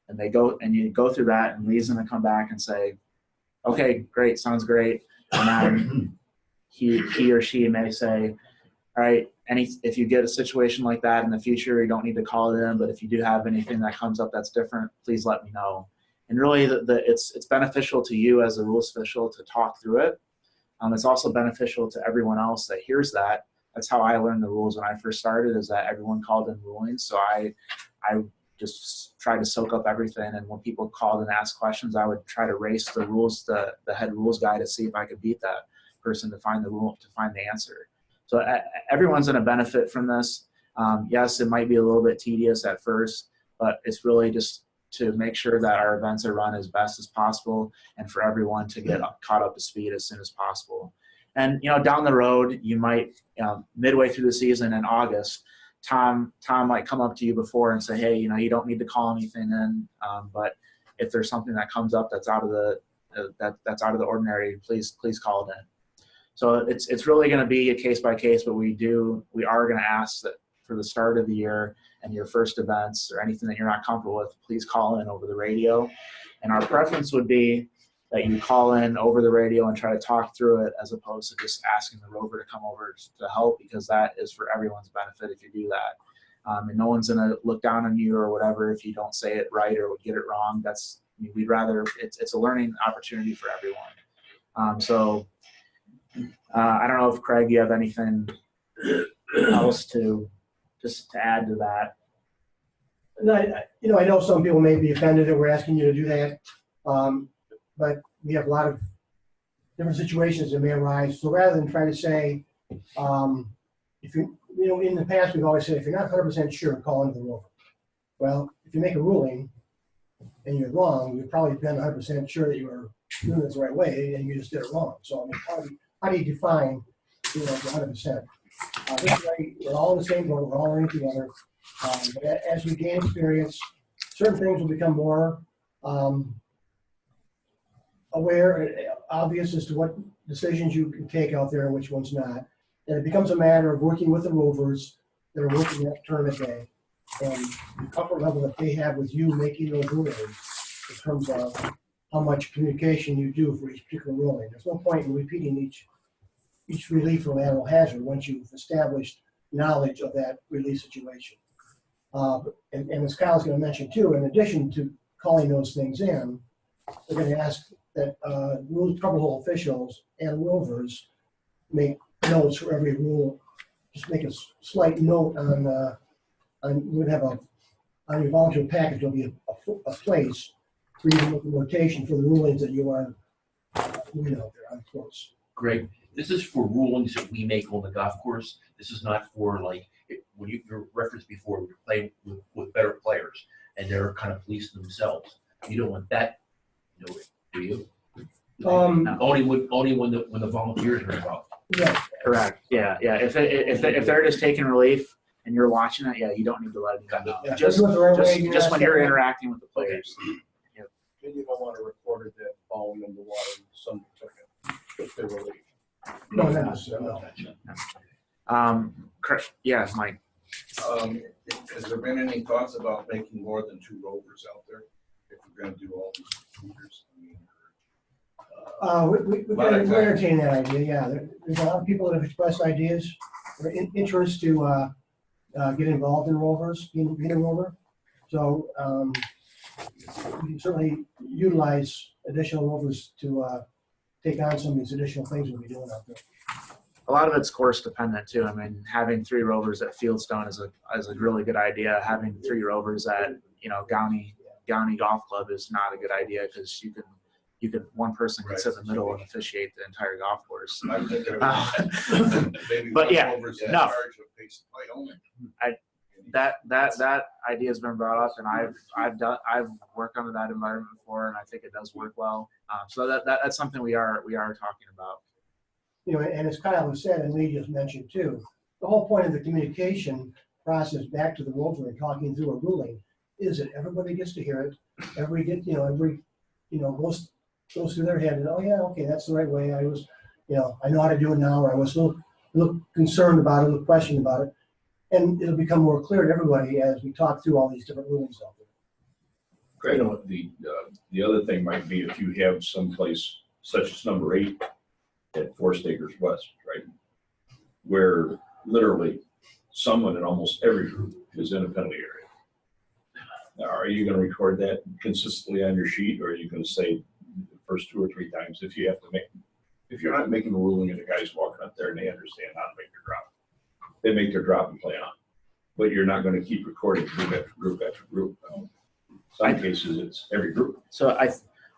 And you go through that, and Lee's going to come back and say, okay, great, sounds great. And then he or she may say, all right, if you get a situation like that in the future, you don't need to call it in, but if you do have anything that comes up that's different, please let me know. And really, it's beneficial to you as a rules official to talk through it. It's also beneficial to everyone else that hears that. That's how I learned the rules when I first started, is that everyone called in rulings. So I just tried to soak up everything. And when people called and asked questions, I would try to race the rules, the head rules guy, to see if I could beat that person to find the answer. So everyone's going to benefit from this. Yes, it might be a little bit tedious at first, but it's really just to make sure that our events are run as best as possible, and for everyone to get caught up to speed as soon as possible. And down the road, you might midway through the season in August, Tom might come up to you before and say, hey, you don't need to call anything in, but if there's something that comes up that's out of the ordinary, please call it in. So it's really going to be a case by case, but we are going to ask that for the start of the year and your first events or anything that you're not comfortable with, please call in over the radio. And our preference would be that you call in over the radio and try to talk through it, as opposed to just asking the rover to come over to help, because that is for everyone's benefit if you do that. And no one's going to look down on you or whatever if you don't say it right or get it wrong. We'd rather, it's a learning opportunity for everyone. So I don't know if, Craig, you have anything else to add to that. I know some people may be offended that we're asking you to do that, but we have a lot of different situations that may arise. So rather than try to say, if in the past we've always said, if you're not 100% sure, call into the rover. Well, if you make a ruling and you're wrong, you've probably been 100% sure that you were doing it the right way, and you just did it wrong. So how do you define the 100%? This way, we're all in the same boat. We're all learning together. But as we gain experience, certain things will become more aware, obvious as to what decisions you can take out there and which ones not. And it becomes a matter of working with the rovers that are working that tournament day, and the comfort level that they have with you making those rulings in terms of how much communication you do for each particular ruling. There's no point in repeating each relief from animal hazard once you've established knowledge of that relief situation. And as Kyle's going to mention too, in addition to calling those things in, we're going to ask that rule trouble officials and rovers make notes for every rule. Just make a slight note on we would have on your volunteer package. There'll be a place for you to make a notation for the rulings that you are moving out there on course. Great. This is for rulings that we make on the golf course. This is not for like when you referenced before, we're playing with better players and they're kind of policing themselves. You don't want that, do you? Only when the volunteers are involved. Yeah. Correct. Yeah. If they're just taking relief and you're watching it, yeah, you don't need to let it go. Yeah, Just when you're interacting with the players. And you don't want to record it that falling in the water and somebody took it. If they're really. No, not necessarily. Yeah, Mike. Has there been any thoughts about making more than 2 rovers out there? If we're going to do all these computers? We're entertaining that idea, yeah. There's a lot of people that have expressed ideas or interest to get involved in rovers, being a rover. So we can certainly utilize additional rovers to take on some of these additional things we'll be doing out there. A lot of it's course dependent too. I mean, having 3 rovers at Fieldstone is a really good idea. Having 3 rovers at Gowney Golf Club is not a good idea because one person can sit in the middle and officiate the entire golf course. But yeah, no. That idea has been brought up, and I've worked under that environment before, and I think it does work well. So that's something we are talking about. And as Kyle has said, and Lee just mentioned too, the whole point of the communication process back to the rover and talking through a ruling is that everybody gets to hear it. Every goes through their head, and oh yeah, okay, that's the right way. I was, I know how to do it now, or I was a little concerned about it, a little questioned about it, and it'll become more clear to everybody as we talk through all these different rulings out there. Great. The other thing might be if you have someplace such as number 8 at Forest Acres West, right, where literally someone in almost every group is in a penalty area. Are you going to record that consistently on your sheet, or are you going to say the first 2 or 3 times if you're not making a ruling and the guy's walking up there and they understand how to make their drop, they make their drop and play on, but you're not going to keep recording group after group after group. In some cases, it's every group. So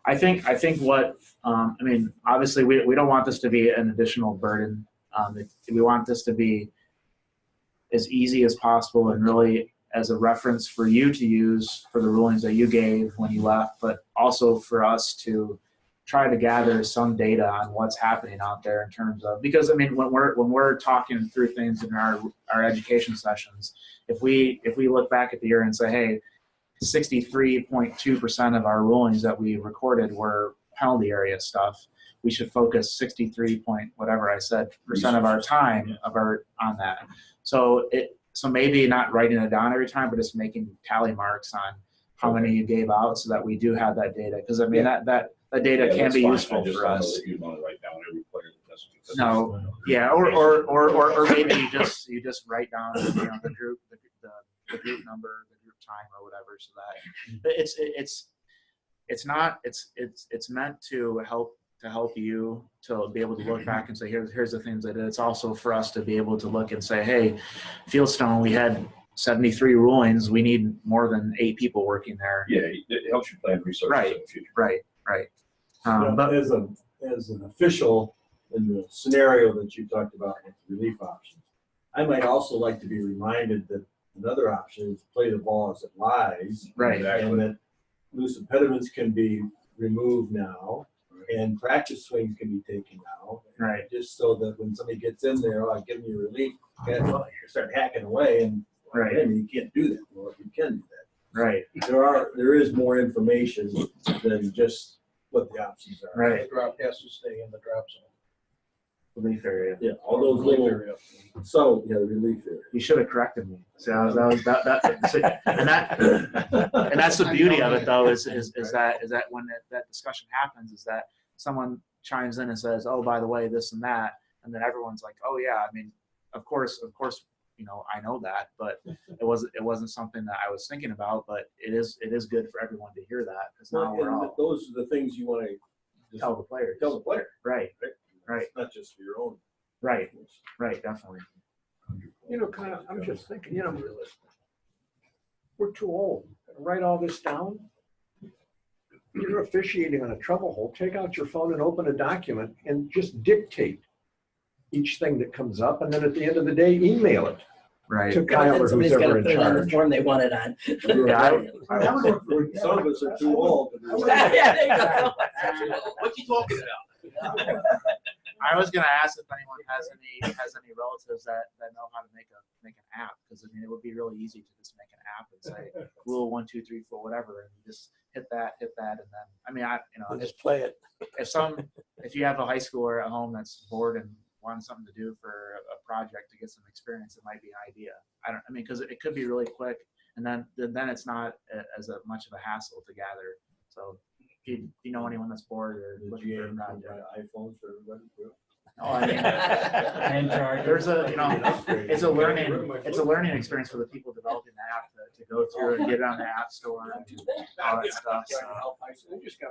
I think what I mean, obviously we don't want this to be an additional burden. We want this to be as easy as possible and really as a reference for you to use for the rulings that you gave when you left, but also for us to try to gather some data on what's happening out there in terms of, because I mean, when we're talking through things in our education sessions, if we look back at the year and say, hey, 63.2% of our rulings that we recorded were penalty area stuff, we should focus 63 point whatever I said percent of our time on that. So maybe not writing it down every time, but just making tally marks on how many you gave out so that we do have that data. Because I mean that data can be useful for us. You want to write down every player that doesn't. No, yeah, or maybe you just write down the group number, the group time, or whatever, so that it's meant to help you to be able to look back and say, here's the things I did. It's also for us to be able to look and say, hey, Fieldstone, we had 73 rulings. We need more than 8 people working there. Yeah, it helps you plan research in the future. Right. But as an official in the scenario that you talked about with relief options, I might also like to be reminded that another option is play the ball as it lies. Right. And that loose impediments can be removed now. And practice swings can be taken now, right? Just so that when somebody gets in there, I'll give you relief. And you start hacking away, and you can't do that. Well, you can do that. Right. There is more information than just what the options are. Right. The drop has to stay in the drop zone. Relief area. Yeah, all those little, so, yeah, the relief area. You should have corrected me. So and that's the beauty of it, though, is that when that discussion happens, is that someone chimes in and says, "Oh, by the way, this and that," and then everyone's like, "Oh yeah, I mean, of course, you know, I know that, but it wasn't something that I was thinking about, but it is good for everyone to hear that because now we're all those are the things you want to tell the players. Tell the player, right? It's not just for your own. Right, definitely. You know, I'm just thinking, you know, we're too old. Write all this down. You're officiating on a trouble hole. Take out your phone and open a document and just dictate each thing that comes up, and then at the end of the day, email it. Right. To Kyle or who's ever in put it on the charge. form they want it on. Some of us are too old. Yeah, there you go. What you talking about? I was going to ask if anyone has any relatives that know how to make an app, because I mean it would be really easy to just make an app and say rule 1, 2, 3, 4, whatever, and you just hit that, and then I mean just play it. If you have a high schooler at home that's bored and wants something to do for a project to get some experience, it might be an idea. Because it could be really quick, and then it's not as much of a hassle to gather. So if you know anyone that's bored or looking for a project, iPhones for everybody too. Oh, I mean, there's it's a learning experience for the people developing the app to go through and get it on the app store and all that stuff. So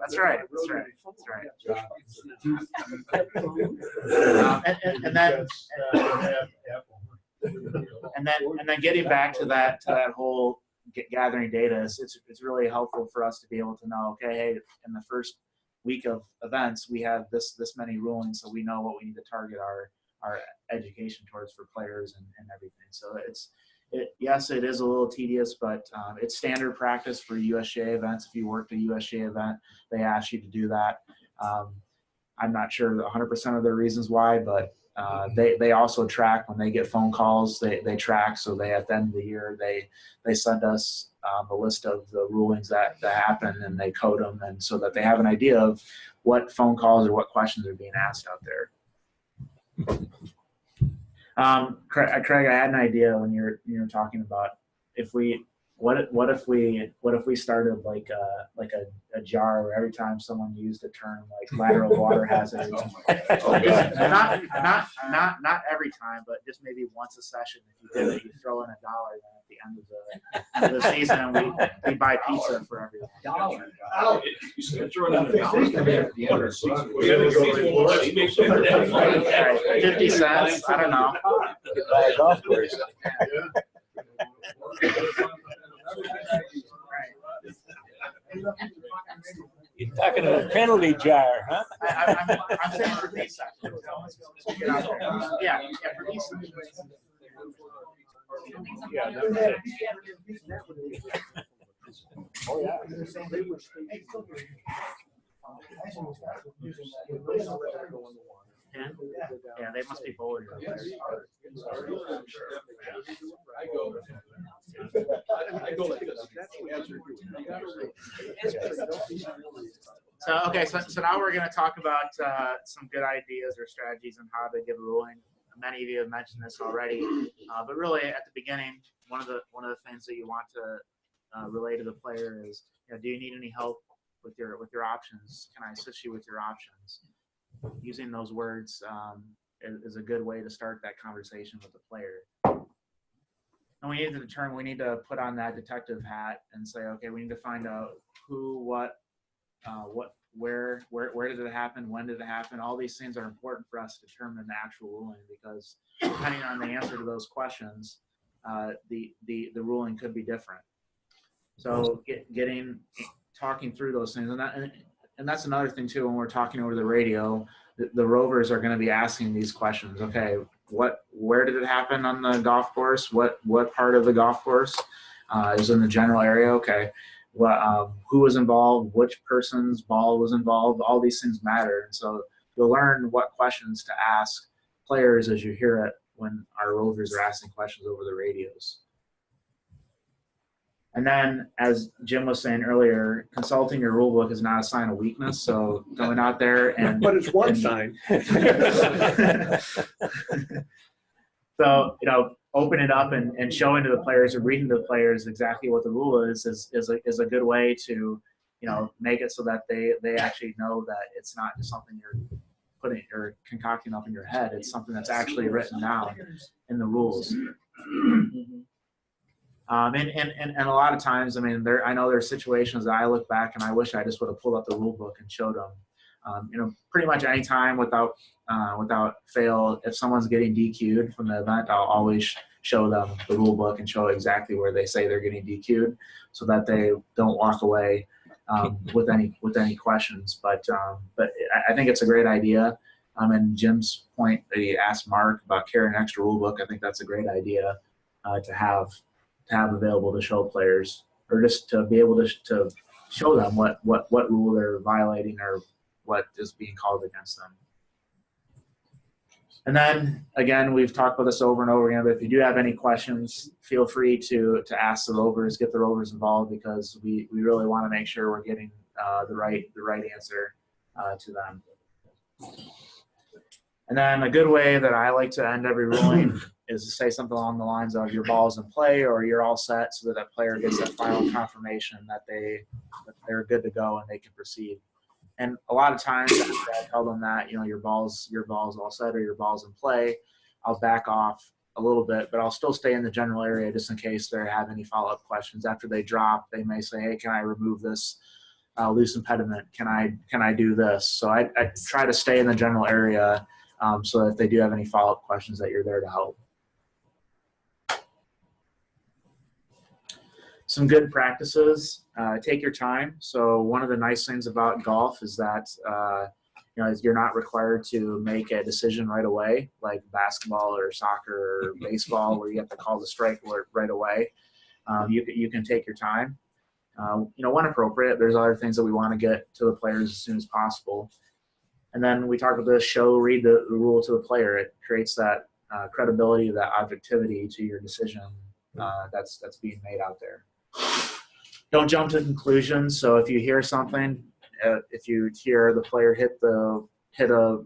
that's right. And then getting back to that whole gathering data, it's really helpful for us to be able to know, okay, hey, in the first week of events, we have this many rulings, so we know what we need to target our education towards for players and everything. So yes, it is a little tedious, but it's standard practice for USGA events. If you worked a USGA event, they ask you to do that. I'm not sure 100% of the reasons why, but they also track when they get phone calls. They track, so at the end of the year they send us a list of the rulings that happen, and they code them, and so that they have an idea of what phone calls or what questions are being asked out there. Craig, I had an idea when you were talking about what if we started like a jar where every time someone used a term like lateral water hazard, not every time, but just maybe once a session. If you did it, you throw in $1. Then at the end of the season, we buy pizza for everyone. $1. You start throwing in $1 at the end of the season. 50 cents. I don't know. Golf course. You're talking about a penalty jar, huh? I'm saying for these sections. Yeah, for these sections. Yeah, Oh, yeah. Yeah, they must be bored. I go like this. So now we're going to talk about some good ideas or strategies on how to get a ruling. Many of you have mentioned this already, but really at the beginning, one of the things that you want to relay to the player is, do you need any help with your options? Can I assist you with your options? Using those words is a good way to start that conversation with the player. And we need to put on that detective hat and say, okay, we need to find out who, what, where did it happen, when did it happen. All these things are important for us to determine the actual ruling, because depending on the answer to those questions, the ruling could be different. So talking through those things, and that's another thing too. When we're talking over the radio, the rovers are going to be asking these questions. Okay, where did it happen on the golf course? What part of the golf course is in the general area? Okay, who was involved? Which person's ball was involved? All these things matter, and so you'll learn what questions to ask players as you hear it when our rovers are asking questions over the radios. And then, as Jim was saying earlier, consulting your rule book is not a sign of weakness. So going out there and But it's one sign. So, open it up and showing to the players or reading to the players exactly what the rule is a good way to, make it so that they actually know that it's not just something you're putting or concocting up in your head. It's something that's actually written down in the rules. And a lot of times, I mean, I know there's situations that I look back and I wish I just would have pulled up the rule book and showed them. Pretty much any time without fail, if someone's getting DQ'd from the event, I'll always show them the rule book and show exactly where they say they're getting DQ'd, so that they don't walk away with any questions. But I think it's a great idea. And Jim's point that he asked Mark about carrying an extra rule book, I think that's a great idea to have available to show players, or just to be able to show them what rule they're violating or what is being called against them. And then again, we've talked about this over and over again, but if you do have any questions, feel free to ask the rovers, get the rovers involved, because we really want to make sure we're getting the right answer to them. And then a good way that I like to end every ruling is to say something along the lines of "your ball's in play" or "you're all set," so that that player gets that final confirmation that they're good to go and they can proceed. And a lot of times after I tell them that, your ball's all set or your ball's in play, I'll back off a little bit, but I'll still stay in the general area just in case they have any follow-up questions. After they drop, they may say, "Hey, can I remove this loose impediment? Can I do this?" So I try to stay in the general area so that if they do have any follow-up questions, that you're there to help. Some good practices, take your time. So one of the nice things about golf is that you're not required to make a decision right away, like basketball or soccer or baseball, where you have to call the strike alert right away. You can take your time. When appropriate. There's other things that we want to get to the players as soon as possible. And then we talk about this: read the rule to the player. It creates that credibility, that objectivity to your decision that's being made out there. Don't jump to conclusions. So if you hear something, if you hear the player hit a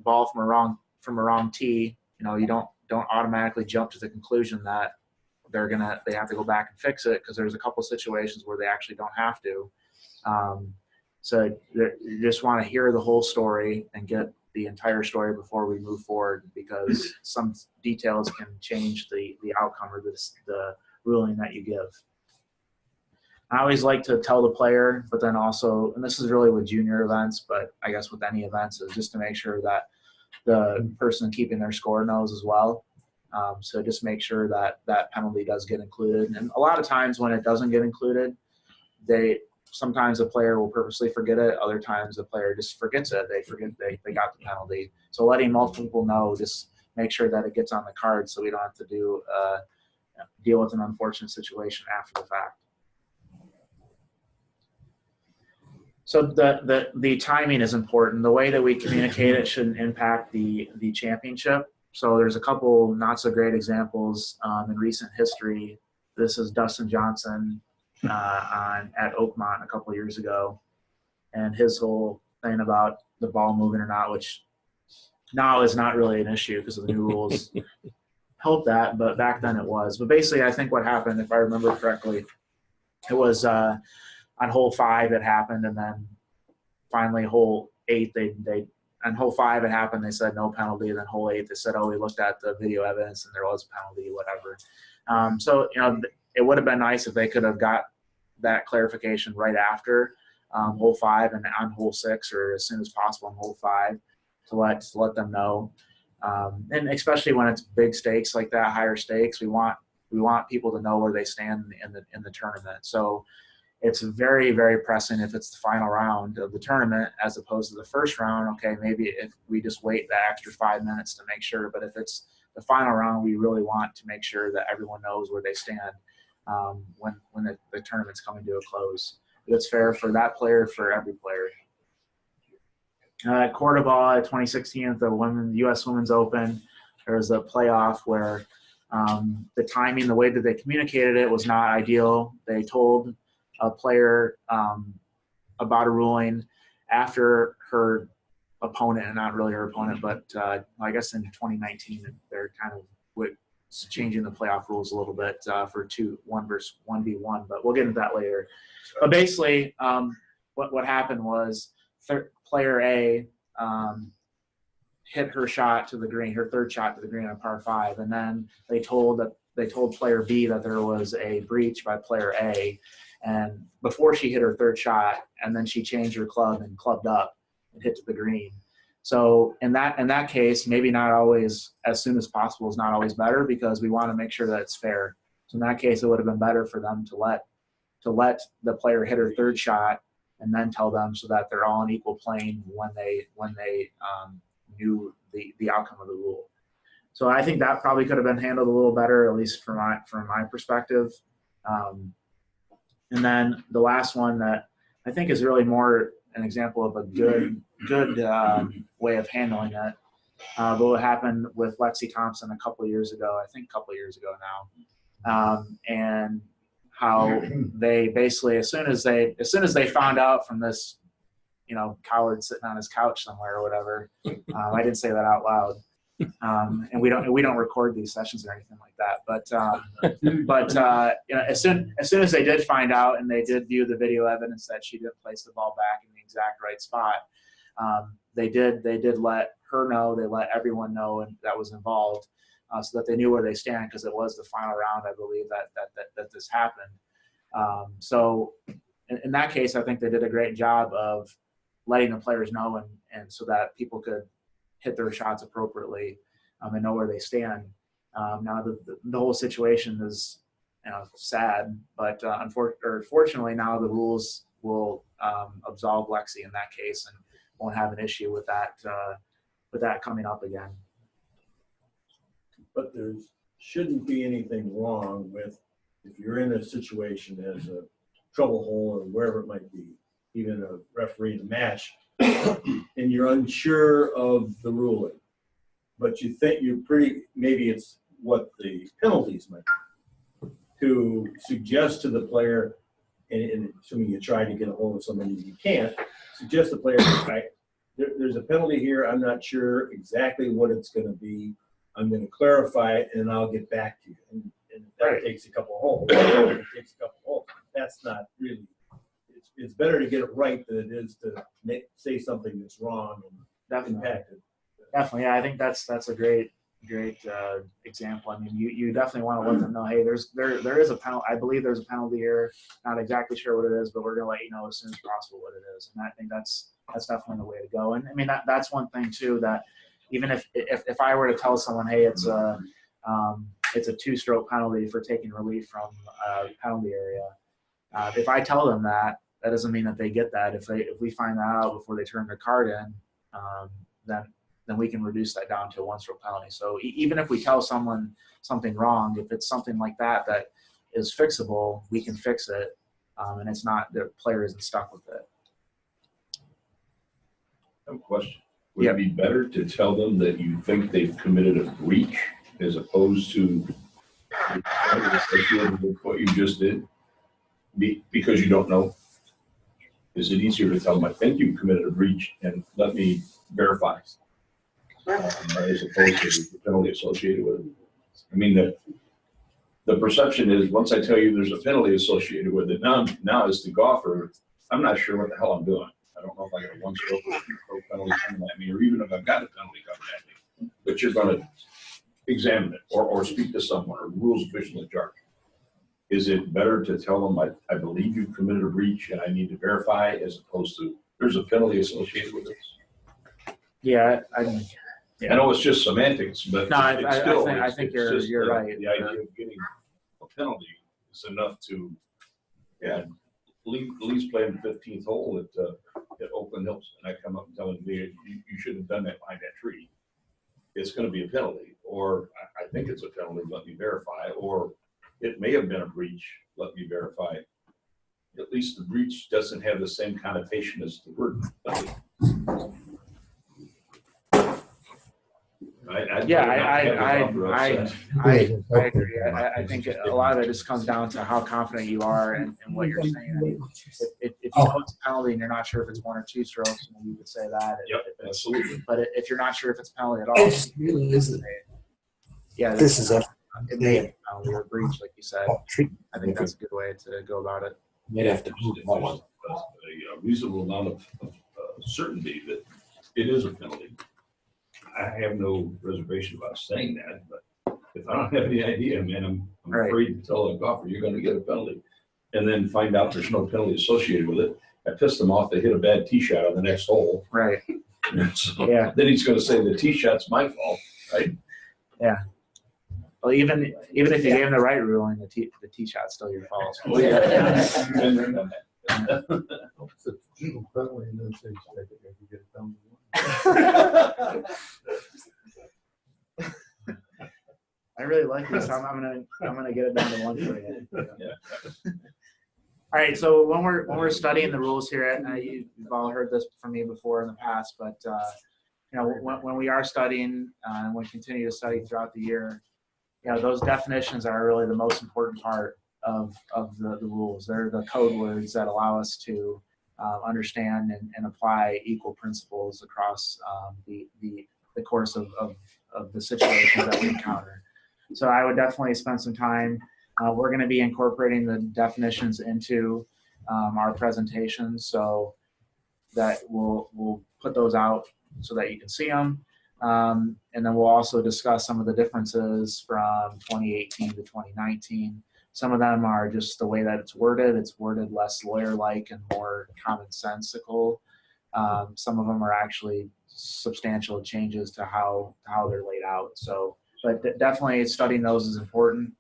ball from a wrong tee, you don't automatically jump to the conclusion that they have to go back and fix it, because there's a couple situations where they actually don't have to. So you just want to hear the whole story and get the entire story before we move forward, because some details can change the outcome or the ruling that you give. I always like to tell the player, but then also, and this is really with junior events, but I guess with any events, is just to make sure that the person keeping their score knows as well. So just make sure that that penalty does get included. And a lot of times when it doesn't get included, sometimes a player will purposely forget it. Other times the player just forgets it. They forget they got the penalty. So letting multiple people know, just make sure that it gets on the card, so we don't have to deal with an unfortunate situation after the fact. So the timing is important. The way that we communicate it shouldn't impact the championship. So there's a couple not so great examples in recent history. This is Dustin Johnson at Oakmont a couple years ago, and his whole thing about the ball moving or not, which now is not really an issue because of the new rules help that, but back then it was. But basically, I think what happened, if I remember correctly, it was on hole 5 it happened, and then finally hole 8 on hole 5 it happened, they said no penalty. Then hole 8 they said, oh, we looked at the video evidence and there was a penalty, whatever. So it would have been nice if they could have got that clarification right after hole 5 and on hole 6, or as soon as possible on hole 5 to let them know. And especially when it's big stakes like that, higher stakes, we want people to know where they stand in the tournament. So it's very, very pressing if it's the final round of the tournament as opposed to the first round. Okay, maybe if we just wait that extra 5 minutes to make sure, but if it's the final round, we really want to make sure that everyone knows where they stand when the tournament's coming to a close. It's fair for that player, for every player. Cordoba 2016 at the U.S. Women's Open, there was a playoff where The timing, the way that they communicated it was not ideal. They told a player about a ruling after her opponent, and not really her opponent, but I guess in 2019, they're kind of changing the playoff rules a little bit for 1 versus 1v1, but we'll get into that later. But basically, what happened was player A hit her shot to the green, her third shot to the green on par 5, and then they told player B that there was a breach by player A, and before she hit her third shot, and then she changed her club and clubbed up and hit to the green. So in that case, maybe not always as soon as possible is not always better, because we want to make sure that it's fair. So in that case, it would have been better for them to let the player hit her third shot and then tell them, so that they're all on equal plane when they knew the outcome of the rule. So I think that probably could have been handled a little better, at least from my perspective. And then the last one that I think is really more an example of a good way of handling it. But what happened with Lexi Thompson a couple of years ago, I think a couple of years ago now, and how they basically, as soon as they found out from this, coward sitting on his couch somewhere or whatever, I didn't say that out loud. And we don't record these sessions or anything like that. But as soon as they did find out, and they did view the video evidence that she did place the ball back in the exact right spot, they did let her know. They let everyone know and that was involved, so that they knew where they stand, because it was the final round, I believe, that this happened. So in that case, I think they did a great job of letting the players know, and so that people could hit their shots appropriately and know where they stand. Now the whole situation is sad, but fortunately now the rules will absolve Lexi in that case, and won't have an issue with that coming up again. But there shouldn't be anything wrong with, if you're in a situation as a trouble hole or wherever it might be, even a referee in a match, and you're unsure of the ruling, but you think maybe it's what the penalties might be, to suggest to the player, and assuming you try to get a hold of somebody you can't, suggest to the player, there's a penalty here, I'm not sure exactly what it's going to be, I'm going to clarify it, and I'll get back to you. And that takes a couple of holes. That's not really, it's better to get it right than it is to say something that's wrong and impacted. Definitely, yeah, I think that's a great example. I mean, you definitely want to let them know, hey, there is a penalty. I believe there's a penalty here. Not exactly sure what it is, but we're going to let you know as soon as possible what it is. And I think that's definitely the way to go. And I mean, that's one thing too, that even if I were to tell someone, hey, it's a 2-stroke penalty for taking relief from a penalty area, if I tell them that doesn't mean that they get that. If we find that out before they turn their card in, then we can reduce that down to a 1-stroke penalty. So even if we tell someone something wrong, if it's something like that is fixable, we can fix it, and it's not, the player isn't stuck with it. I have a question. Would it be better to tell them that you think they've committed a breach as opposed to what you just did? Because you don't know? Is it easier to tell them, I think you committed a breach and let me verify, as opposed to the penalty associated with it? I mean, the perception is, once I tell you there's a penalty associated with it, now as the golfer, I'm not sure what the hell I'm doing. I don't know if I got a 1-stroke or 2-stroke penalty coming at me, or even if I've got a penalty coming at me. But you're going to examine it or speak to someone, or rules official in charge. Is it better to tell them, I believe you've committed a breach and I need to verify, as opposed to there's a penalty associated with this? Yeah, I know it's just semantics, but no, I think you're right. The idea of getting a penalty is enough to, at least play in the 15th hole at Oakland Hills, and I come up and tell them, you shouldn't have done that behind that tree. It's going to be a penalty, or I think it's a penalty, let me verify, or it may have been a breach, let me verify. At least the breach doesn't have the same connotation as the word penalty. Yeah, I agree. I think a lot of it just comes down to how confident you are and what you're saying. If you know it's a penalty and you're not sure if it's 1 or 2 strokes, you would say that. Yep, absolutely. But if you're not sure if it's a penalty at all, yeah, This is it may be a penalty or breach, like you said. I think that's a good way to go about it. You'd have to If there was a reasonable amount of certainty that it is a penalty. I have no reservation about saying that, but if I don't have any idea, man, I'm afraid to tell a golfer you're going to get a penalty, and then find out there's no penalty associated with it. I pissed them off. They hit a bad tee shot on the next hole. Right. So Yeah. Then he's going to say the tee shot's my fault, right? Yeah. Well, even if you gave him the right ruling, the tee shot's still your fault. Oh, yeah. I really like this. I'm gonna get it down to 1 for you. Yeah. All right. So when we're studying the rules here, you've all heard this from me before in the past, but when we are studying and we continue to study throughout the year, those definitions are really the most important part of the rules. They're the code words that allow us to understand and apply equal principles across the course of the situations that we encounter. So I would definitely spend some time. We're going to be incorporating the definitions into our presentation, so that we'll put those out so that you can see them. And then we'll also discuss some of the differences from 2018 to 2019. Some of them are just the way that it's worded. It's worded less lawyer-like and more commonsensical. Some of them are actually substantial changes to how they're laid out. So, but definitely studying those is important.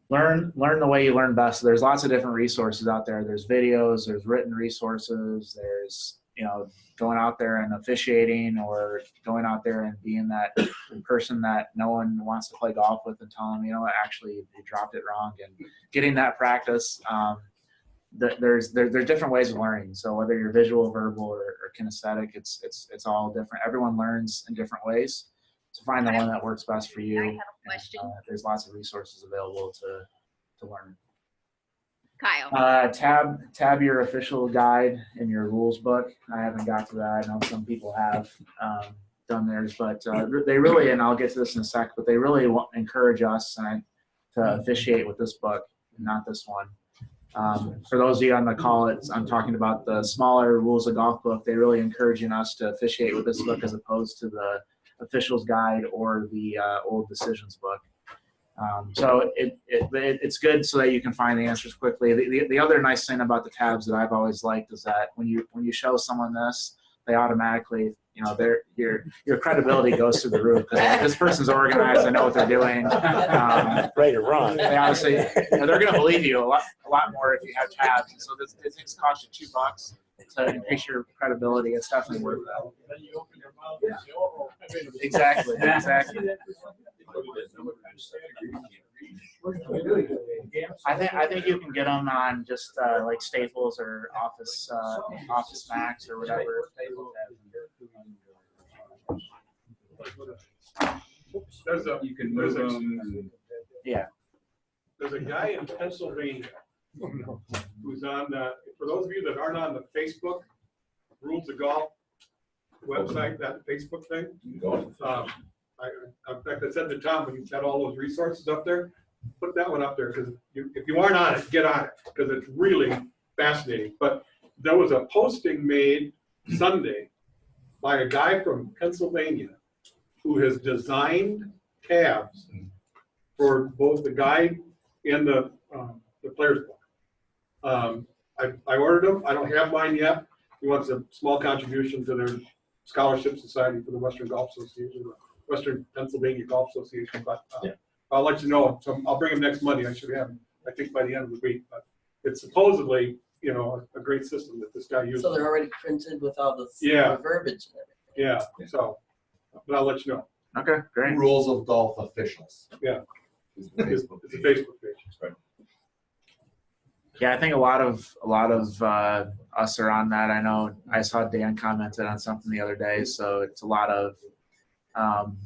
Learn the way you learn best. There's lots of different resources out there. There's videos, there's written resources, there's going out there and officiating, or going out there and being that person that no one wants to play golf with and tell them, actually you dropped it wrong, and getting that practice. There's different ways of learning. So whether you're visual, verbal, or kinesthetic, it's all different. Everyone learns in different ways. So find the one that works best for you. I have a question. There's lots of resources available to learn. Kyle. Tab your official guide in your rules book. I haven't got to that. I know some people have done theirs, but they really, and I'll get to this in a sec, but they really encourage us to officiate with this book, not this one. For those of you on the call, I'm talking about the smaller Rules of Golf book. They're really encouraging us to officiate with this book as opposed to the official's guide or the old decisions book. So it's good so that you can find the answers quickly. The other nice thing about the tabs that I've always liked is that when you show someone this, they automatically, your credibility goes through the roof, because this person's organized, they know what they're doing. Right or wrong. They honestly, they're going to believe you a lot more if you have tabs. And so these things cost you $2 to increase your credibility. It's definitely worth that. Yeah. Exactly. I think you can get them on just like Staples or Office Max or whatever. You can move them. Yeah. There's a guy in Pennsylvania who's on for those of you that aren't on the Facebook Rules of Golf website, that Facebook thing. In fact, I said to Tom when he's got all those resources up there, put that one up there, because if you aren't on it, get on it, because it's really fascinating. But there was a posting made Sunday by a guy from Pennsylvania who has designed tabs for both the guide and the player's book. I ordered them. I don't have mine yet. He wants a small contribution to their scholarship society for the Western Golf Association, Western Pennsylvania Golf Association. But I'll let you know. So I'll bring him next Monday. I should have him, I think, by the end of the week. But it's supposedly, a great system that this guy uses. So they're already printed with all the verbiage and everything. Yeah. So, but I'll let you know. Okay, great. Rules of Golf Officials. Yeah. It's a Facebook page. Right. Yeah, I think a lot of us are on that. I know I saw Dan commented on something the other day, so it's a lot of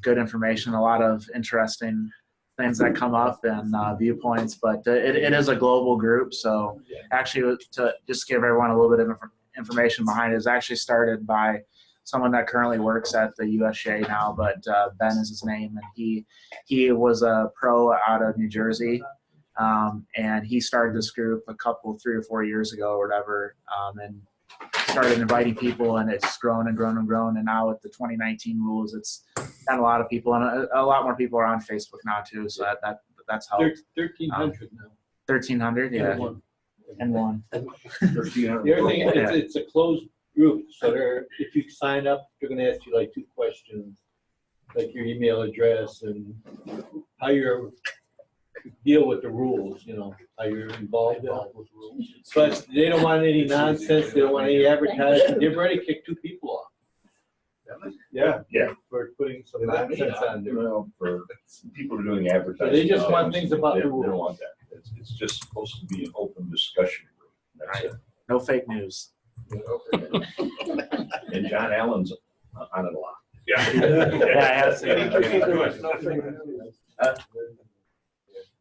good information, a lot of interesting things that come up and viewpoints. But it is a global group, so actually to just give everyone a little bit of information behind it, is actually started by someone that currently works at the USGA now, but Ben is his name, and he was a pro out of New Jersey, and he started this group 3 or 4 years ago or whatever, and started inviting people, and it's grown and grown and grown, and now with the 2019 rules, it's got a lot of people, and a lot more people are on Facebook now too, so that's helped. 1,300 now. 1,300, yeah. And one. The other thing, it's a closed group, so if you sign up, they're gonna ask you like 2 questions, like your email address and how you deal with the rules, how you're involved with rules. But they don't want any nonsense, they don't want any advertising. They've already kicked 2 people off. Yeah. For putting some nonsense on there. Well, for people who are doing advertising. So they just want things about the They rules. don't want that. It's just supposed to be an open discussion group. That's it. No fake news. And John Allen's on it a lot. Yeah. Yeah, I have seen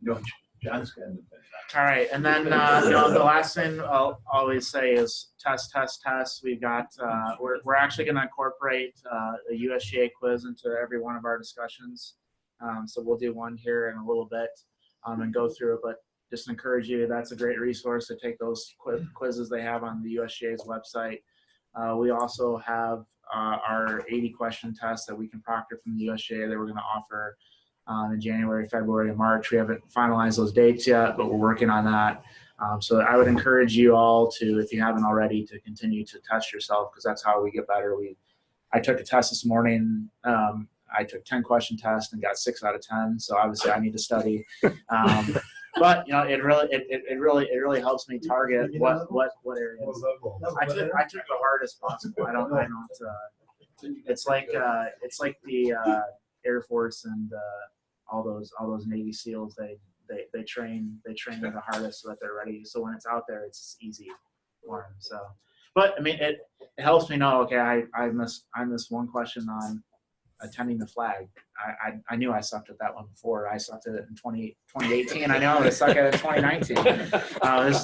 No, John's got it. All right, and then the last thing I'll always say is test. We've got we're actually going to incorporate a USGA quiz into every one of our discussions. So we'll do one here in a little bit and go through it. But just encourage you, that's a great resource to take those quizzes they have on the USGA's website. We also have our 80-question test that we can proctor from the USGA that we're going to offer in January, February, and March. We haven't finalized those dates yet, but we're working on that. So I would encourage you all to, if you haven't already, to continue to test yourself, because that's how we get better. I took a test this morning. I took 10-question test and got 6 out of 10. So obviously I need to study. But it really helps me target what areas. I took the hardest possible. I don't. It's like the Air Force and all those Navy SEALs. They train at the hardest so that they're ready. So when it's out there, it's easy for them. So, but I mean, it helps me know. Okay, I missed one question on attending the flag. I knew I sucked at that one before. I sucked at it in 2018. I know I would have sucked at it in 2019.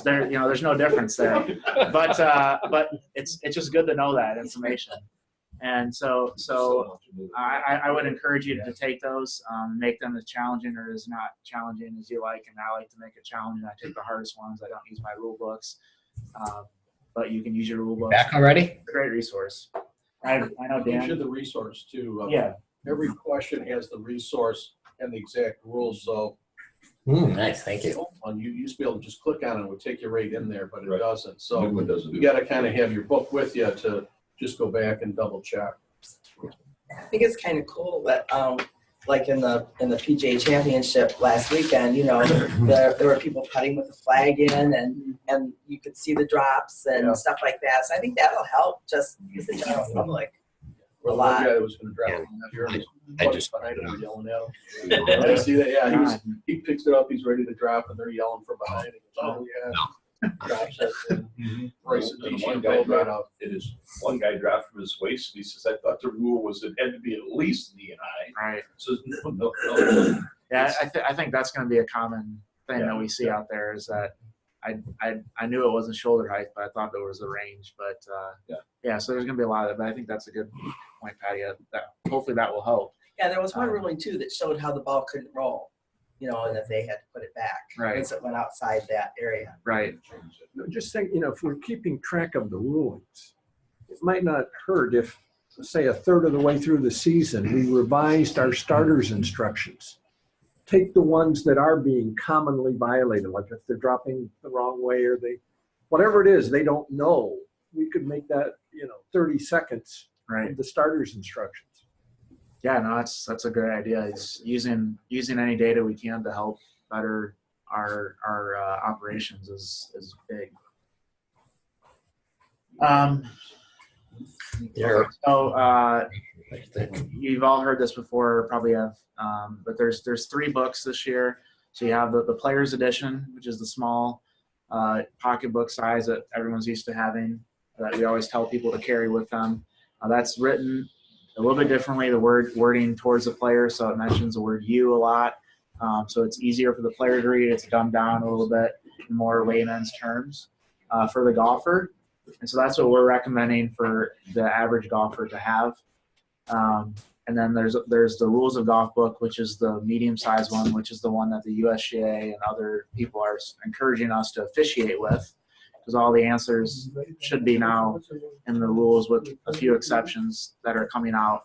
There's no difference there. But it's just good to know that information. And so I would encourage you to take those, make them as challenging or as not challenging as you like. And I like to make it challenging. I take the hardest ones. I don't use my rule books, but you can use your rule books. Back already? Great resource. I know, Dan. You should the resource too. Yeah. Every question has the resource and the exact rules. So nice, thank you. You used to be able to just click on it, it would take you right in there, but it doesn't. So New one doesn't you do got to kind of have your book with you to just go back and double check. I think it's kind of cool that, like in the PGA Championship last weekend, there were people putting with the flag in, and you could see the drops and stuff like that. So I think that'll help just the general public a lot. One guy was going to drop it. I just behind him yelling at him. I see that. Yeah, he picks it up. He's ready to drop, and they're yelling from behind him. Oh yeah. Drops it. And races And the one guy dropped it is one guy dropped from his waist, and he says, "I thought the rule was it had to be at least knee high." Right. So no. Yeah, I think that's going to be a common thing that we see out there, is that I knew it wasn't shoulder height, but I thought there was a range. But yeah, so there's going to be a lot of it. But I think that's a good point, Patty. Hopefully that will help. Yeah, there was one ruling too that showed how the ball couldn't roll, and that they had to put it back once it went outside that area. Right. Just think, if we're keeping track of the rulings, it might not hurt if, say, a third of the way through the season, we revised our starters instructions. Take the ones that are being commonly violated, like if they're dropping the wrong way or whatever it is, they don't know. We could make that, 30 seconds of the starters instructions. Yeah, no, that's a great idea. It's using any data we can to help better our operations is big. So you've all heard this before, probably have, but there's 3 books this year. So you have the Players Edition, which is the small pocketbook size that everyone's used to having, that we always tell people to carry with them. That's written a little bit differently, the wording towards the player, so it mentions the word "you" a lot. So it's easier for the player to read. It's dumbed down a little bit in more layman's terms for the golfer. And so that's what we're recommending for the average golfer to have. And then there's the Rules of Golf book, which is the medium-sized one, which is the one that the USGA and other people are encouraging us to officiate with, because all the answers should be now in the rules with a few exceptions that are coming out.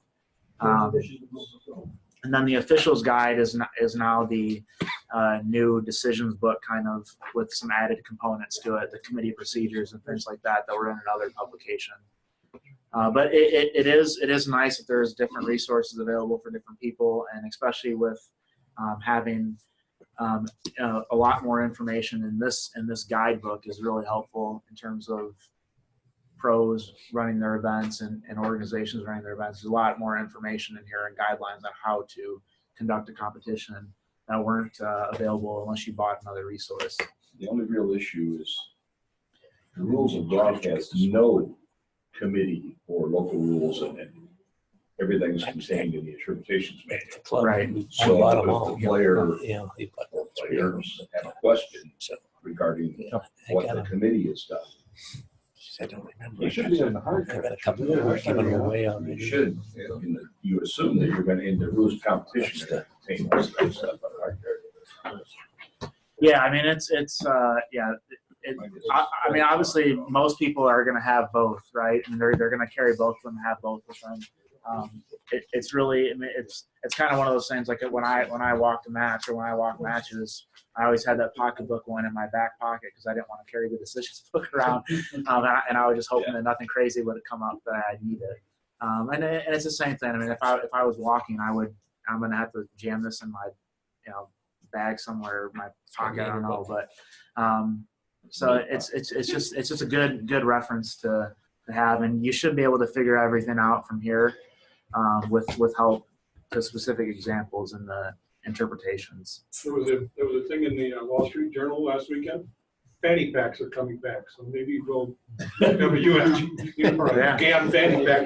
And then the officials guide is now the new decisions book, kind of with some added components to it, the committee procedures and things like that were in another publication. But it is nice that there's different resources available for different people, and especially with having a lot more information in this guidebook is really helpful in terms of pros running their events and organizations running their events. There's a lot more information in here and guidelines on how to conduct a competition that weren't available unless you bought another resource. The only real issue is the Rules of Golf has no committee or local rules in it. Everything's contained in the interpretations manual. Right. So if the players have a question regarding what the committee has done, I don't remember. you should be in the hard copy. I've got a couple of them given away already. You should. You assume that you're going to end the rules of competition and contain most of that stuff on the hard copy. Yeah, I mean I mean, obviously, most people are going to have both, right? And they're going to carry both of them, have both of them. It's really, I mean, it's kind of one of those things. Like when I walked a match or when I walk matches, I always had that pocketbook one in my back pocket because I didn't want to carry the decisions book around, and I was just hoping that nothing crazy would come up that I needed. And it's the same thing. I mean, if I was walking, I'm going to have to jam this in my bag somewhere, my pocket. I don't know, but. So it's just a good reference to have, and you should be able to figure everything out from here with help to specific examples and the interpretations. There was a thing in the Wall Street Journal last weekend. Fanny packs are coming back, so maybe we'll have a GAM fanny pack.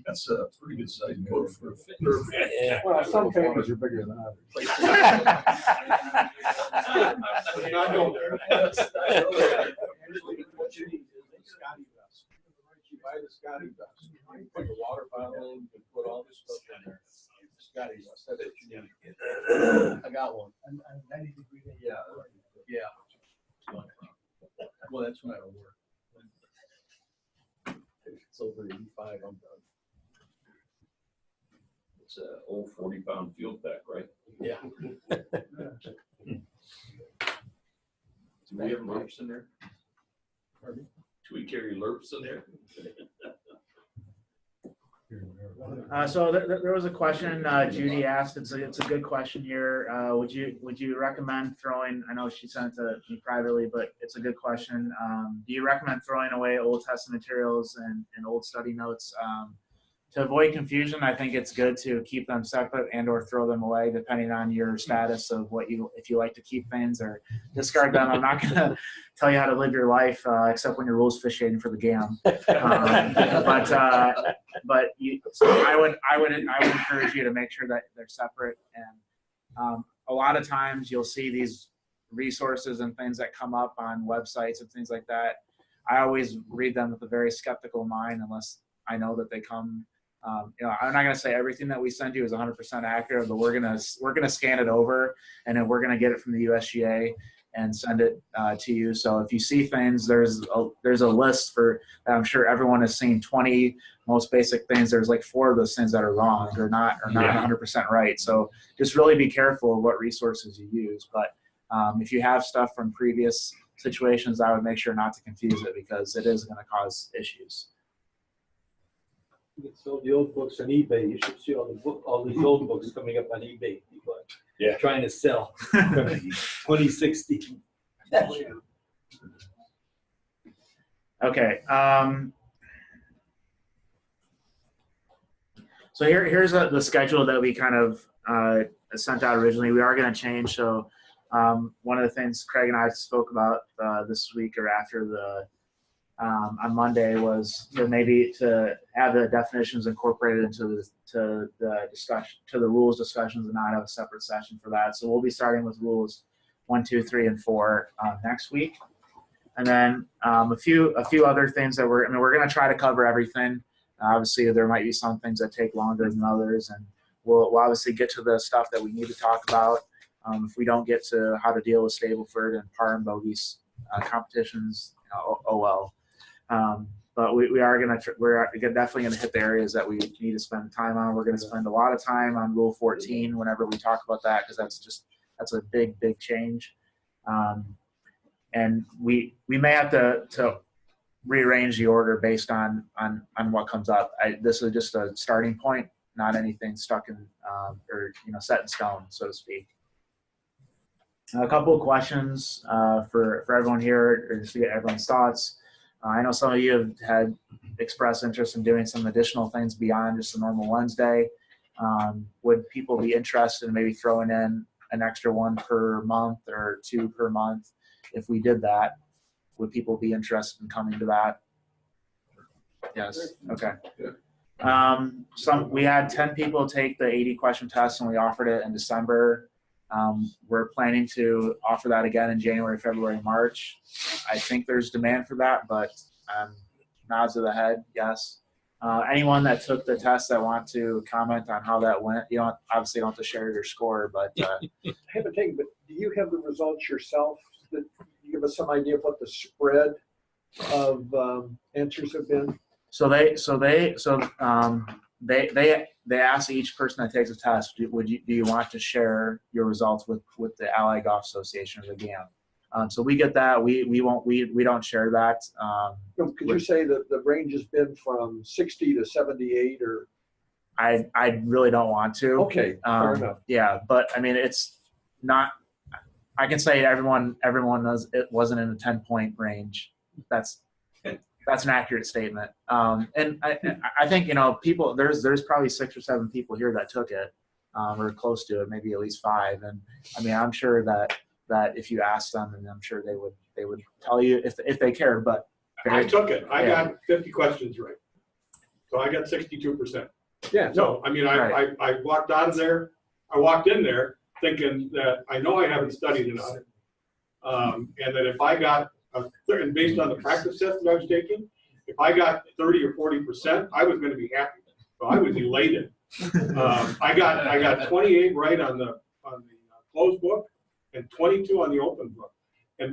That's a pretty good size book for a fit. Yeah. Well, some families are bigger than others. I know that. You buy the Scotty vest. You put the water bottle in, you can put all this stuff in there. Scotty vest, that's what you need. I got one. Yeah. Yeah. Well, that's when I don't work. It's over 85, I'm done. It's an old 40-pound field pack, right? Yeah. Do we have lerps in there? Pardon? Do we carry lerps in there? So there was a question Judy asked. It's a good question here. Would you recommend throwing? I know she sent it to me privately, but it's a good question. Do you recommend throwing away Old Testament materials and old study notes? To avoid confusion, I think it's good to keep them separate and/or throw them away, depending on your status of if you like to keep things or discard them. I'm not going to tell you how to live your life, except when you're rules officiating for the GAM. So I would encourage you to make sure that they're separate. And a lot of times you'll see these resources and things that come up on websites and things like that. I always read them with a very skeptical mind, unless I know that they come. I'm not going to say everything that we send you is 100% accurate, but we're gonna scan it over, and then we're gonna get it from the USGA and send it to you. So if you see things, there's a list for. I'm sure everyone has seen 20 most basic things. There's like 4 of those things that are wrong or not 100% right. So just really be careful of what resources you use. But if you have stuff from previous situations, I would make sure not to confuse it, because it is going to cause issues. You can sell the old books on eBay. You should see all these old books coming up on eBay. People are trying to sell 2016. Okay. So here's the schedule that we kind of sent out originally. We are going to change. So one of the things Craig and I spoke about this week, or after on Monday was to have the definitions incorporated into the discussion, to the rules discussions, and not have a separate session for that. So we'll be starting with rules 1, 2, 3, and 4 next week, and then a few other things that we're going to try to cover everything. Obviously, there might be some things that take longer than others, and we'll obviously get to the stuff that we need to talk about. If we don't get to how to deal with Stableford and par and bogeys competitions, oh well. But we're definitely going to hit the areas that we need to spend time on. We're going to spend a lot of time on Rule 14 whenever we talk about that, because that's a big change. And we may have to rearrange the order based on what comes up. This is just a starting point, not anything stuck in or set in stone, so to speak. A couple of questions for everyone here, or just to get everyone's thoughts. I know some of you have had expressed interest in doing some additional things beyond just a normal Wednesday. Would people be interested in maybe throwing in an extra one per month or 2 per month? If we did that, would people be interested in coming to that? Yes. Okay. We had 10 people take the 80-question test, and we offered it in December. We're planning to offer that again in January, February, March. I think there's demand for that, but nods of the head, yes. Anyone that took the test that want to comment on how that went, you don't obviously don't have to share your score, but I haven't taken, but do you have the results yourself? That you give us some idea of what the spread of answers have been? They ask each person that takes a test, do you want to share your results with the Allied Golf Association or the GAM? So we get that. We don't share that. Could you say that the range has been from 60 to 78, or? I really don't want to. Okay, fair enough. Yeah, but I mean, it's not. I can say everyone knows it wasn't in a 10-point range. That's an accurate statement. And I think people. There's probably 6 or 7 people here that took it, or close to it, maybe at least 5. And I mean, I'm sure that if you asked them, and I'm sure they would tell you if they cared. But I took it. I got 50 questions right, so I got 62%. Yeah. So I mean, I walked out of there. I walked in there thinking that I know I haven't studied enough, and that if I got and based on the practice test that I was taking, if I got 30 or 40%, I was going to be happy. So I was elated. I got 28 right on the closed book and 22 on the open book, but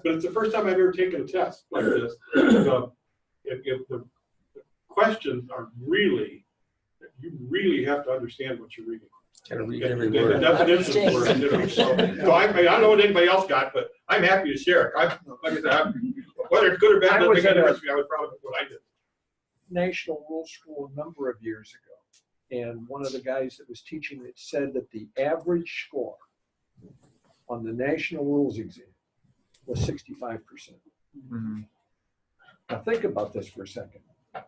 it's the first time I've ever taken a test like this. If the questions are really, you really have to understand what you're reading. Gotta read every The word. definitions were, so I don't know what anybody else got, but I'm happy to share it. Like I said, whether it's good or bad, doesn't make a difference. I was proud of what I did. National Rule School a number of years ago, and one of the guys that was teaching it said that the average score on the National Rules exam was 65%. Mm-hmm. Now think about this for a second.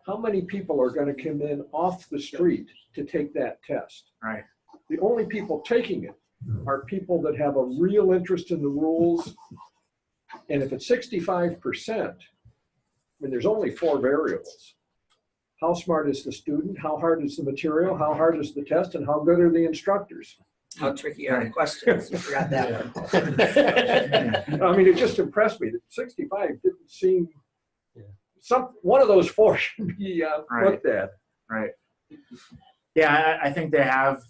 How many people are going to come in off the street to take that test? Right. The only people taking it are people that have a real interest in the rules. And if it's 65%, I mean, there's only 4 variables. How smart is the student? How hard is the material? How hard is the test? And how good are the instructors? How tricky are the questions? You forgot that one. I mean, it just impressed me that 65 didn't seem, one of those 4 should be looked at. Right. Yeah, I think they have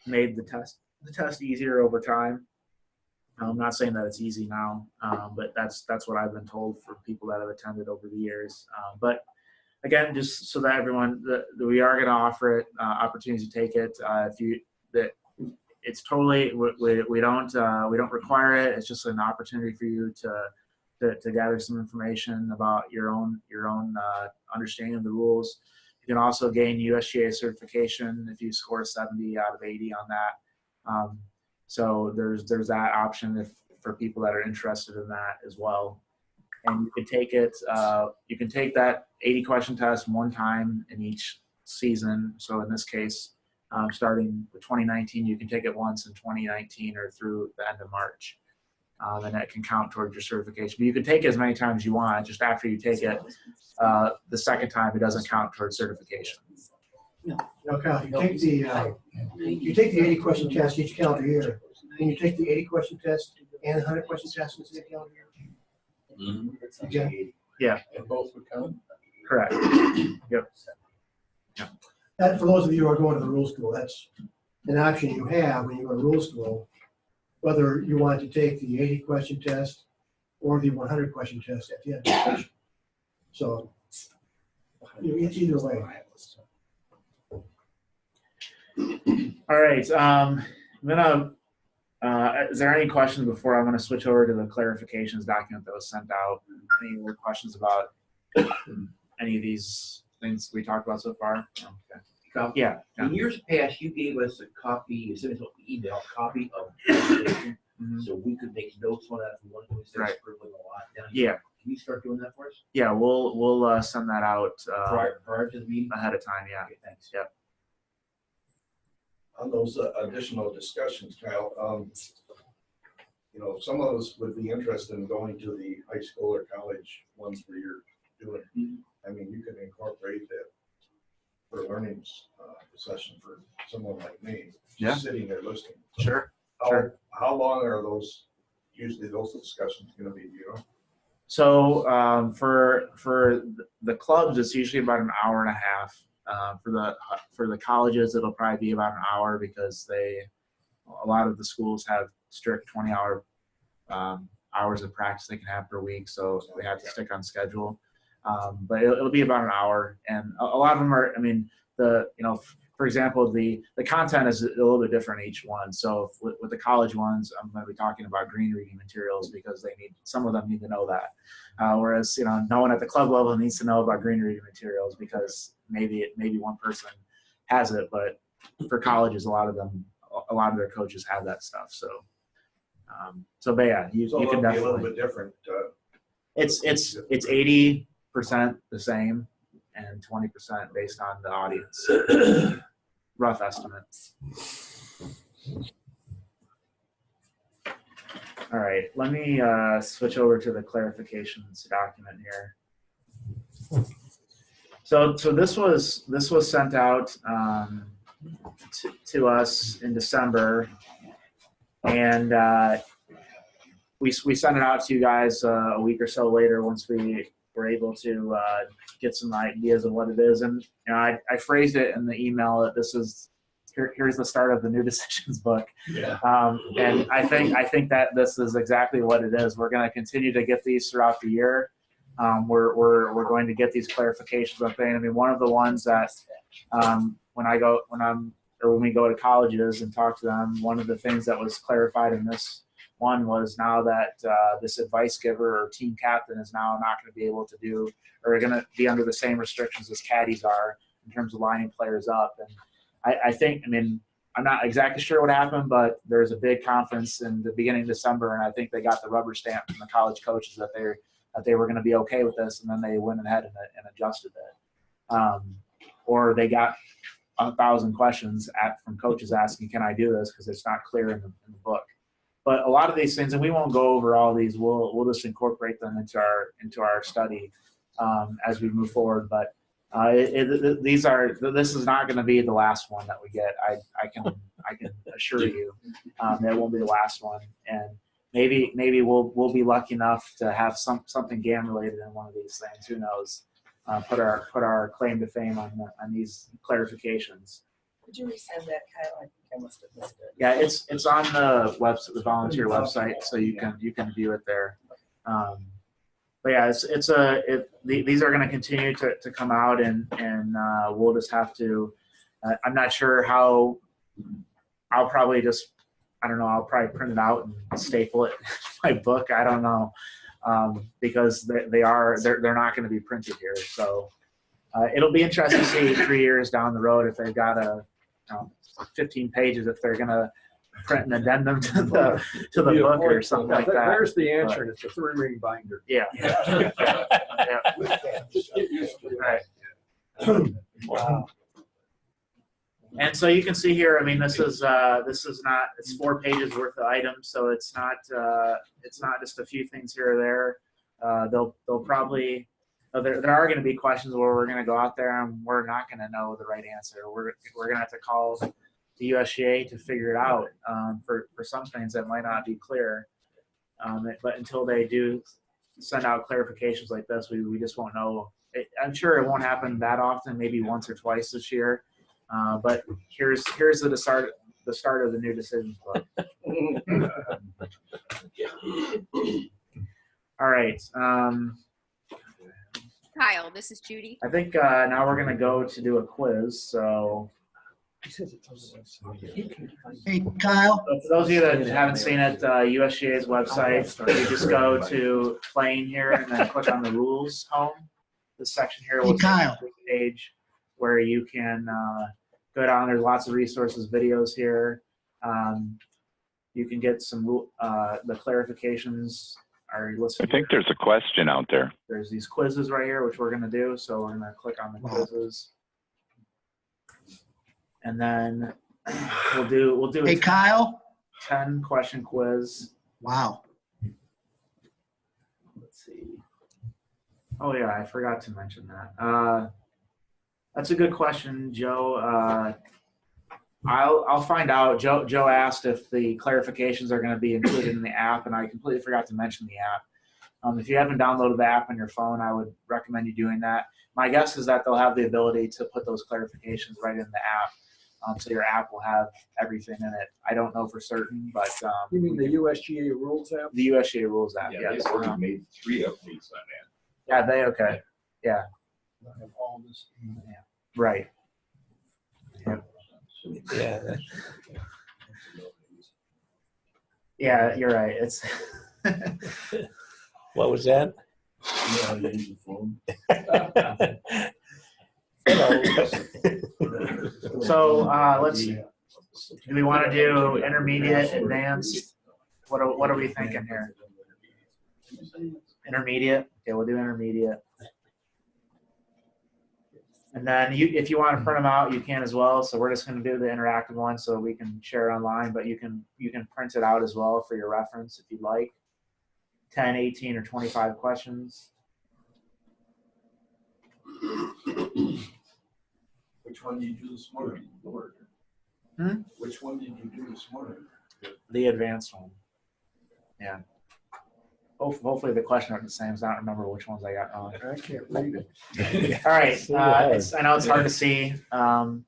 made the test easier over time. I'm not saying that it's easy now, but that's what I've been told from people that have attended over the years. But again, just so that everyone, we are going to offer it opportunities to take it. It's totally we don't require it. It's just an opportunity for you to gather some information about your own understanding of the rules. You can also gain USGA certification if you score 70 out of 80 on that. So there's that option for people that are interested in that as well. And you can take it. You can take that 80-question test one time in each season. So in this case, starting with 2019, you can take it once in 2019 or through the end of March. and that can count towards your certification. But you can take it as many times as you want. Just after you take it, the second time it doesn't count towards certification. No, Kyle, you take the 80 question test each calendar year, and you take the 80 question test and 100 question test in the same calendar year. Yeah. Yeah. And both would count? Correct. Yep. Yeah. That, for those of you who are going to the rule school, that's an option you have when you go to rule school, whether you want to take the 80 question test or the 100 question test at the end of the session. So it's either way. All right. I'm gonna. Is there any questions before I'm going to switch over to the clarifications document that was sent out? Any more questions about any of these things we talked about so far? Okay. Yeah. In years past, you gave us a copy, you sent us an email, copy of the presentation, so we could make notes on that if we wanted to. Instead of scribbling a lot down here. Yeah. Can you start doing that for us? Yeah, we'll send that out prior to the meeting? Ahead of time, yeah. Okay, thanks. Yep. On those additional discussions, Kyle, you know, some of us would be interested in going to the high school or college ones where you're doing, I mean, you could incorporate that for a learning session for someone like me, just sitting there listening. Sure. How long are those, usually those discussions going to be, you know? So for the clubs, it's usually about an hour and a half. For the colleges, it'll probably be about an hour because a lot of the schools have strict 20-hour hours of practice they can have per week, so they have to stick on schedule. But it'll be about an hour, and a lot of them are. I mean, for example, the content is a little bit different each one. So with the college ones, I'm going to be talking about green reading materials because some of them need to know that. Whereas no one at the club level needs to know about green reading materials because maybe one person has it, but for colleges, a lot of their coaches have that stuff. So but yeah, you can definitely. Be a little bit different. It's 80% the same and 20% based on the audience. Rough estimates. All right, let me switch over to the clarifications document here. So this was sent out to us in December, and we sent it out to you guys a week or so later once we were able to get some ideas of what it is. And I phrased it in the email that this is here's the start of the new decisions book. Yeah. And I think that this is exactly what it is. We're going to continue to get these throughout the year. We're going to get these clarifications. I mean, one of the ones that when we go to colleges and talk to them, one of the things that was clarified in this one was now that this advice giver or team captain is now not going to be able to do, or going to be under the same restrictions as caddies are in terms of lining players up. And I think, I mean, I'm not exactly sure what happened, but there's a big conference in the beginning of December, and I think they got the rubber stamp from the college coaches that they were going to be okay with this, and then they went ahead and adjusted it. Or they got 1,000 questions from coaches asking, "Can I do this?" because it's not clear in the book. But a lot of these things, and we won't go over all these. We'll just incorporate them into our study as we move forward. But this is not going to be the last one that we get. I can assure you that it won't be the last one. And maybe we'll be lucky enough to have something GAM related in one of these things. Who knows? Put our claim to fame on these clarifications. Could you resend that, Kyle? I think I must have missed it. Yeah, it's on the website, the volunteer website, so you can view it there. But yeah, these are going to continue to come out, and we'll just have to. I'm not sure how. I'll probably I'll probably print it out and staple it in my book. I don't know, because they're not going to be printed here. So it'll be interesting to see 3 years down the road if they've got 15 pages, if they're going to print an addendum to the book or something like that. There's the answer, and it's a 3-ring binder. Yeah. Yeah. Just get used to it. Right. Wow. And so you can see here, I mean, this is not, it's 4 pages worth of items, so it's not just a few things here or there. They'll probably, there are going to be questions where we're going to go out there and we're not going to know the right answer. We're going to have to call the USGA to figure it out for some things that might not be clear. But until they do send out clarifications like this, we just won't know. I'm sure it won't happen that often, maybe once or twice this year. But here's the start of the new decisions book. All right. Kyle, this is Judy. I think now we're gonna go to do a quiz. So, Hey, Kyle. for those of you that haven't seen it, USGA's website, you just go to playing here and then click on the rules home. This section here will take you to the page where you can go down. There's lots of resources, videos here. You can get some the clarifications. Are you listening? I think there's a question out there. There's these quizzes right here, which we're going to do. So we're going to click on the quizzes, and then we'll do. Hey, Kyle. 10-question quiz. Wow. Let's see. Oh yeah, I forgot to mention that. That's a good question, Joe. I'll find out. Joe asked if the clarifications are going to be included in the app, and I completely forgot to mention the app. If you haven't downloaded the app on your phone, I would recommend you doing that. My guess is that they'll have the ability to put those clarifications right in the app, so your app will have everything in it. I don't know for certain, but you mean the USGA rules app? The USGA rules app. Yeah, yes. they've already made 3 updates on that. Yeah, they okay. Yeah. Right. Yep. Yeah. Yeah, you're right. It's. What was that? So let's. Do we want to do intermediate, advanced? What are we thinking here? Intermediate. Okay, we'll do intermediate. And then if you want to print them out, you can as well. So we're just going to do the interactive one so we can share online, but you can print it out as well for your reference if you'd like. 10, 18, or 25 questions. Which one did you do this morning? Hmm? Which one did you do this morning? The advanced one. Yeah. Hopefully the question are the same, so I don't remember which ones I got wrong. I can't read it. All right. I know it's hard to see, but I'm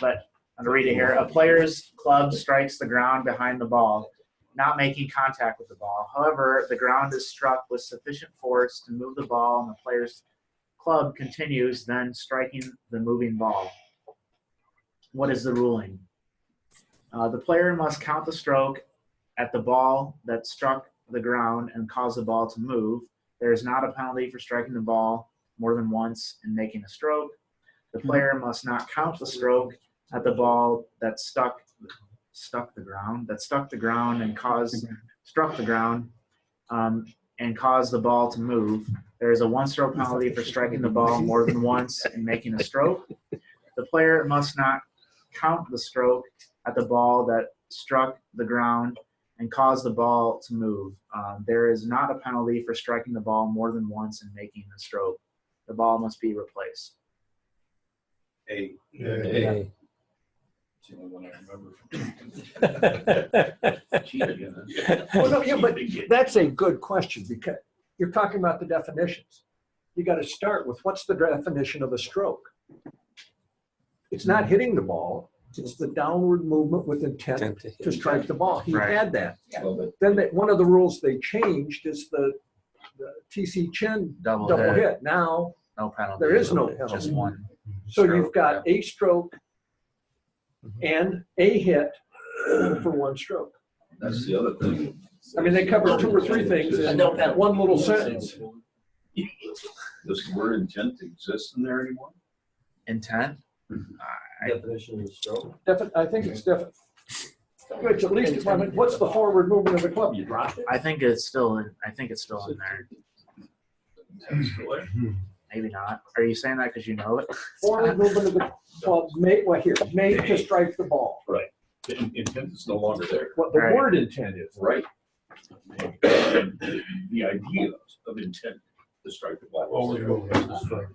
going to read it here. A player's club strikes the ground behind the ball, not making contact with the ball. However, the ground is struck with sufficient force to move the ball, and the player's club continues, then striking the moving ball. What is the ruling? The player must count the stroke at the ball that struck the ground and cause the ball to move. There is not a penalty for striking the ball more than once and making a stroke. The player must not count the stroke at the ball that struck the ground and struck the ground and caused the ball to move. There is a 1-stroke penalty for striking the ball more than once and making a stroke. The player must not count the stroke at the ball that struck the ground and caused the ball to move. There is not a penalty for striking the ball more than once and making a stroke. The ball must be replaced. A. Hey. It's the only one I remember. Well, no, yeah, but that's a good question because you're talking about the definitions. You got to start with what's the definition of a stroke? It's not hitting the ball. It's the downward movement with intent to strike the ball. He had that. Then one of the rules they changed is the TC Chin double hit. Now no penalty. There is no penalty. Just one. So you've got a stroke and a hit for 1 stroke. That's the other thing. I mean, they cover 2 or 3 things in one little sentence. Does the word intent exist in there anymore? Intent? Definition of stroke? I think it's definite. Which at least, I mean, what's the forward movement of the club? You dropped it? I think it's still in there. Maybe not. Are you saying that because you know it? Forward movement of the clubs made to strike the ball. Right. The intent is no longer there. What the word intent is. Right. The idea of intent to strike the ball. is there.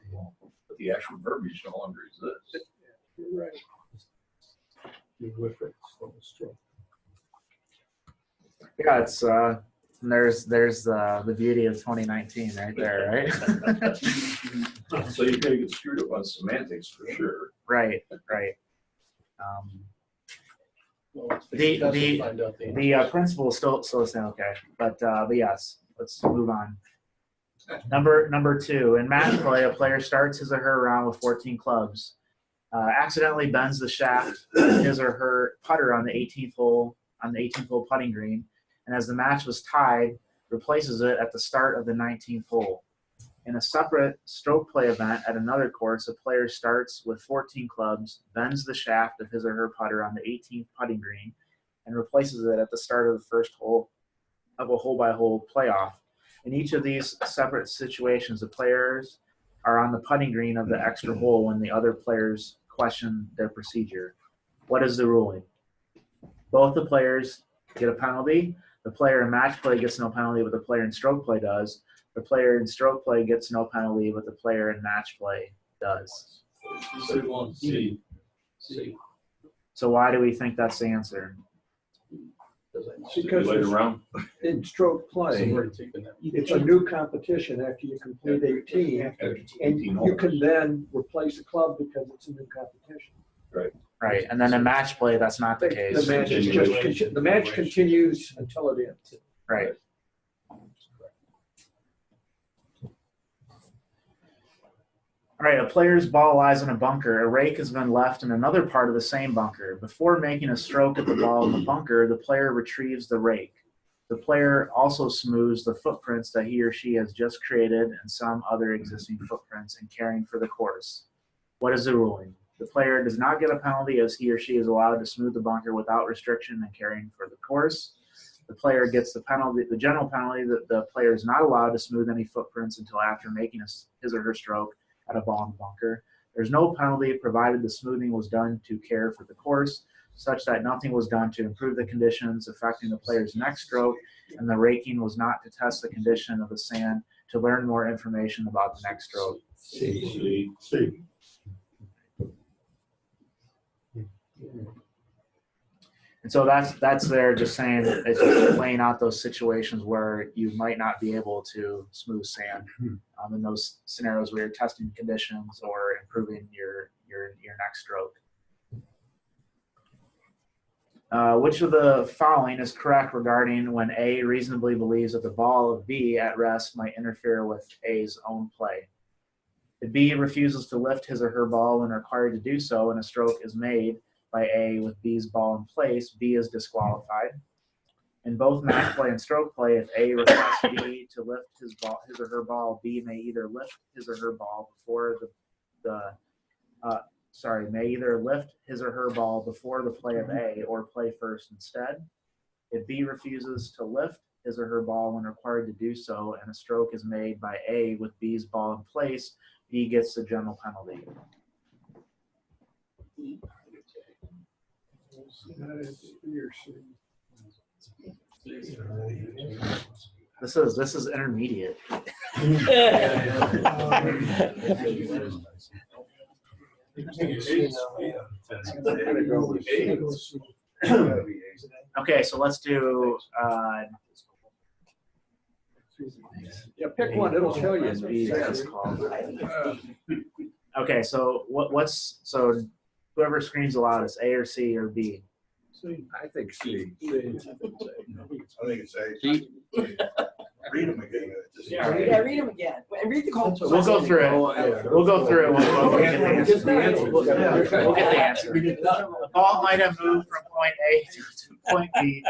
But the actual verbiage no longer exists. You're right. You whiff it, slow stroke. Yeah, it's there's the beauty of 2019 right there, right? So you're gonna get screwed up on semantics for sure. Right. The principle is still the same, okay, but yes, let's move on. Number 2, in match play, a player starts his or her round with 14 clubs, accidentally bends the shaft of his or her putter on the 18th hole putting green, and as the match was tied, replaces it at the start of the 19th hole. In a separate stroke play event at another course, a player starts with 14 clubs, bends the shaft of his or her putter on the 18th putting green, and replaces it at the start of the first hole of a hole-by-hole playoff. In each of these separate situations, the players are on the putting green of the extra hole when the other players question their procedure. What is the ruling? Both the players get a penalty. The player in match play gets no penalty, but the player in stroke play does. The player in stroke play gets no penalty, but the player in match play does. C. So why do we think that's the answer? Because Later round. in stroke play, it's a new competition after you complete 18, and you can then replace a club because it's a new competition. Right, and then in match play, that's not the case. The match continues until it ends. Right. All right, a player's ball lies in a bunker. A rake has been left in another part of the same bunker. Before making a stroke at the ball in the bunker, the player retrieves the rake. The player also smooths the footprints that he or she has just created and some other existing footprints in caring for the course. What is the ruling? The player does not get a penalty as he or she is allowed to smooth the bunker without restriction and caring for the course. The player gets the penalty, the general penalty that the player is not allowed to smooth any footprints until after making his or her stroke at a ball in the bunker. There's no penalty provided the smoothing was done to care for the course, such that nothing was done to improve the conditions affecting the player's next stroke, and the raking was not to test the condition of the sand to learn more information about the next stroke. C. And so that's there just saying, it's just laying out those situations where you might not be able to smooth sand in those scenarios where you're testing conditions or improving your next stroke. Which of the following is correct regarding when A reasonably believes that the ball of B at rest might interfere with A's own play? If B refuses to lift his or her ball when required to do so and a stroke is made by A with B's ball in place, B is disqualified. In both match play and stroke play, if A requests B to lift his or her ball, B may either lift his or her ball before may either lift his or her ball before the play of A or play first instead. If B refuses to lift his or her ball when required to do so and a stroke is made by A with B's ball in place, B gets the general penalty. This is intermediate. Okay, so let's do yeah, pick one, it'll tell you. Okay, so so whoever screams the loudest, A or C or B? I think C. I think it's A. Read them again. Yeah, read them again. Read the call. We'll go through it. We'll go through it. We'll get the answer. We'll get the answer. The ball might have moved from point A to point B,